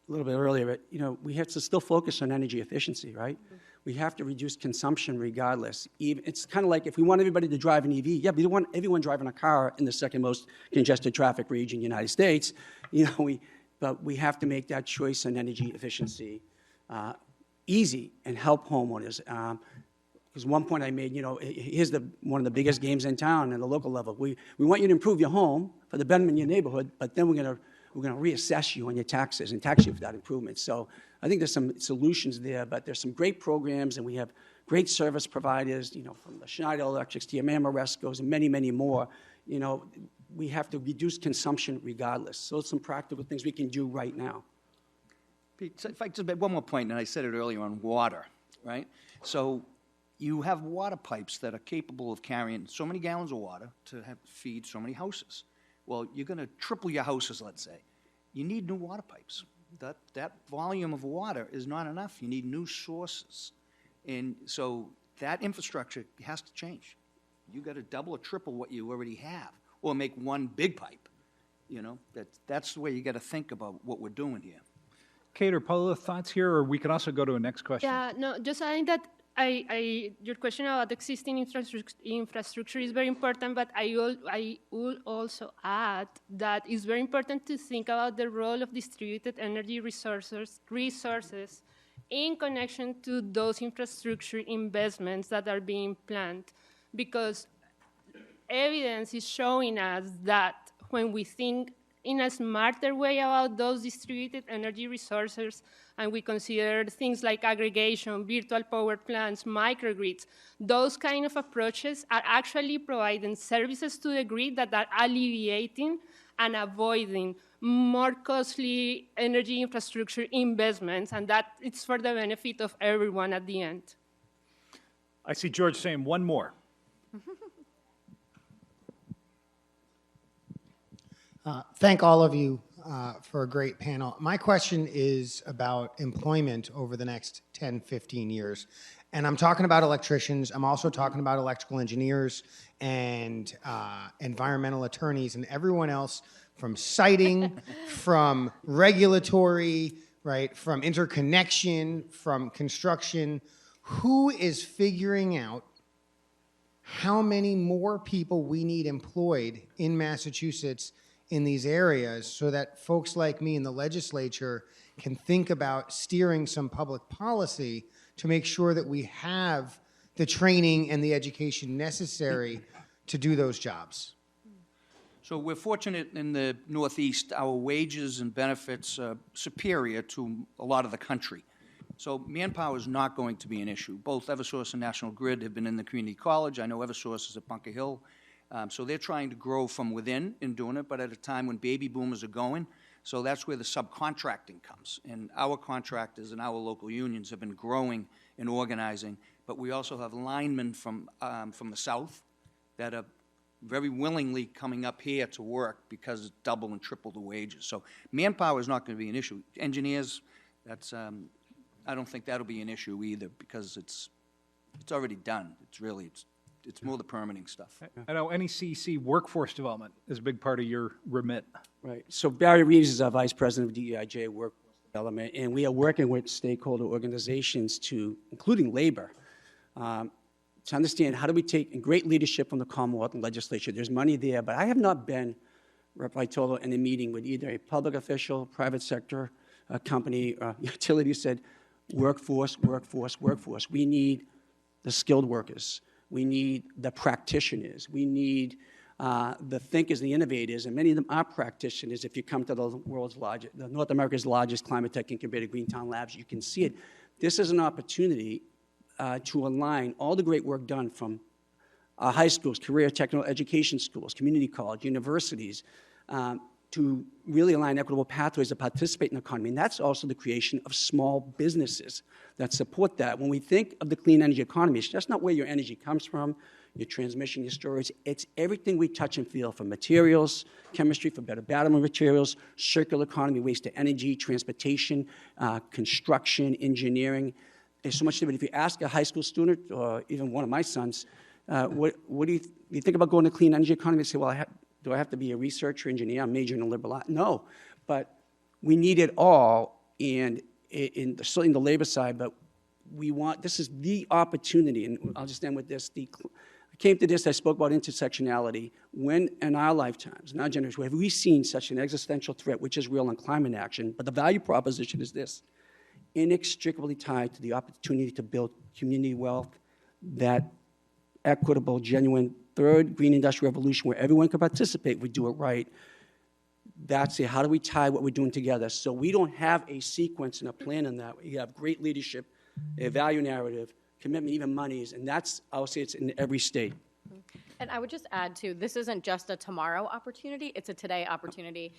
S7: a little bit earlier, but, you know, we have to still focus on energy efficiency, right? We have to reduce consumption regardless. It's kind of like if we want everybody to drive an EV, yeah, we don't want everyone driving a car in the second most congested traffic region in the United States. You know, but we have to make that choice on energy efficiency easy and help homeowners. Because one point I made, you know, here's one of the biggest games in town at the local level. We want you to improve your home for the betterment of your neighborhood, but then we're going to reassess you on your taxes and tax you for that improvement. So I think there's some solutions there, but there's some great programs, and we have great service providers, you know, from the Schneider Electrics to your Rescos and many, many more. You know, we have to reduce consumption regardless. So some practical things we can do right now.
S10: Pete, so if I just make one more point, and I said it earlier on water, right? So you have water pipes that are capable of carrying so many gallons of water to feed so many houses. Well, you're going to triple your houses, let's say. You need new water pipes. That volume of water is not enough. You need new sources. And so that infrastructure has to change. You've got to double or triple what you already have, or make one big pipe. You know, that's the way you got to think about what we're doing here.
S6: Kate or Paula, thoughts here, or we can also go to a next question.
S8: Yeah, no, just adding that your question about existing infrastructure is very important, but I will also add that it's very important to think about the role of distributed energy resources in connection to those infrastructure investments that are being planned, because evidence is showing us that when we think in a smarter way about those distributed energy resources, and we consider things like aggregation, virtual power plants, microgrids, those kind of approaches are actually providing services to the grid that are alleviating and avoiding more costly energy infrastructure investments, and that it's for the benefit of everyone at the end.
S6: I see George saying one more.
S12: Thank all of you for a great panel. My question is about employment over the next 10, 15 years. And I'm talking about electricians. I'm also talking about electrical engineers and environmental attorneys and everyone else from siting, from regulatory, right, from interconnection, from construction. Who is figuring out how many more people we need employed in Massachusetts in these areas so that folks like me in the legislature can think about steering some public policy to make sure that we have the training and the education necessary to do those jobs?
S10: So we're fortunate in the Northeast, our wages and benefits are superior to a lot of the country. So manpower is not going to be an issue. Both Eversource and National Grid have been in the community college. I know Eversource is at Bunker Hill. So they're trying to grow from within in doing it, but at a time when baby boomers are going. So that's where the subcontracting comes. And our contractors and our local unions have been growing and organizing, but we also have linemen from the South that are very willingly coming up here to work because it's double and triple the wages. So manpower is not going to be an issue. Engineers, that's I don't think that'll be an issue either because it's already done. It's more the permitting stuff.
S6: I know NECC workforce development is a big part of your remit.
S7: Right. So Barry Reeves is our Vice President of DEIJ Workforce Development, and we are working with stakeholder organizations including labor, to understand how do we take great leadership from the Commonwealth and legislature. There's money there, but I have not been, Rep. Vitolo, in a meeting with either a public official, private sector, a company, utility said, workforce. We need the skilled workers. We need the practitioners. We need the thinkers, the innovators, and many of them are practitioners. If you come to the North America's largest climate tech incubator, Greentown Labs, you can see it. This is an opportunity to align all the great work done from high schools, career technical education schools, community college, universities, to really align equitable pathways to participate in the economy. And that's also the creation of small businesses that support that. When we think of the clean energy economy, it's just not where your energy comes from, your transmission, your storage. It's everything we touch and feel, from materials, chemistry for better battery materials, circular economy, waste to energy, transportation, construction, engineering. There's so much to it. If you ask a high school student, or even one of my sons, what do you think about going to clean energy economy? They say, well, do I have to be a researcher, engineer? I'm majoring in liberal arts. No, but we need it all, and certainly in the labor side, but this is the opportunity, and I'll just end with this. I came to this, I spoke about intersectionality. When in our lifetimes, in our generation, have we seen such an existential threat, which is real in climate action, but the value proposition is this: inextricably tied to the opportunity to build community wealth, that equitable, genuine third green industrial revolution where everyone can participate, we do it right. That's it. How do we tie what we're doing together? So we don't have a sequence and a plan in that. We have great leadership, a value narrative, commitment, even monies, and I would say it's in every state.
S9: And I would just add, too, this isn't just a tomorrow opportunity, it's a today opportunity.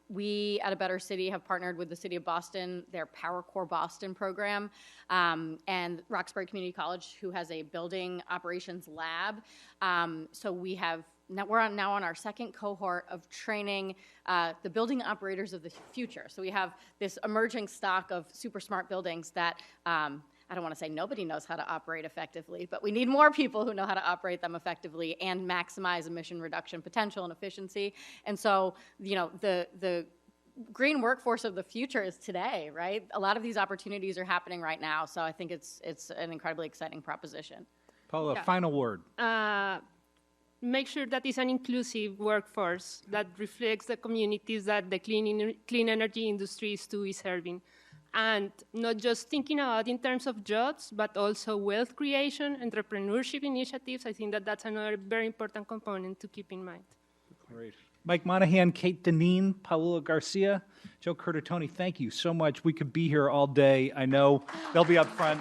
S9: We at A Better City have partnered with the City of Boston, their Power Core Boston program, and Roxbury Community College, who has a building operations lab. So we're now on our second cohort of training the building operators of the future. So we have this emerging stock of super smart buildings that I don't want to say nobody knows how to operate effectively, but we need more people who know how to operate them effectively and maximize emission reduction potential and efficiency. And so, the green workforce of the future is today, right? A lot of these opportunities are happening right now, so I think it's an incredibly exciting proposition.
S6: Paula, final word.
S8: Make sure that it's an inclusive workforce that reflects the communities that the clean energy industry is serving. And not just thinking about in terms of jobs, but also wealth creation, entrepreneurship initiatives. I think that's another very important component to keep in mind.
S6: Great. Mike Monahan, Kate Deneen, Paula Garcia, Joe Curtatone, thank you so much. We could be here all day. I know they'll be up front.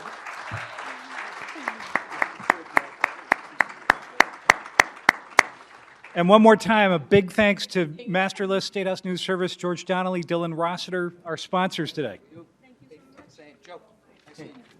S6: And one more time, a big thanks to MASSterList, State House News Service, George Donnelly, Dylan Rossiter, our sponsors today.
S10: Thank you so much. Joe,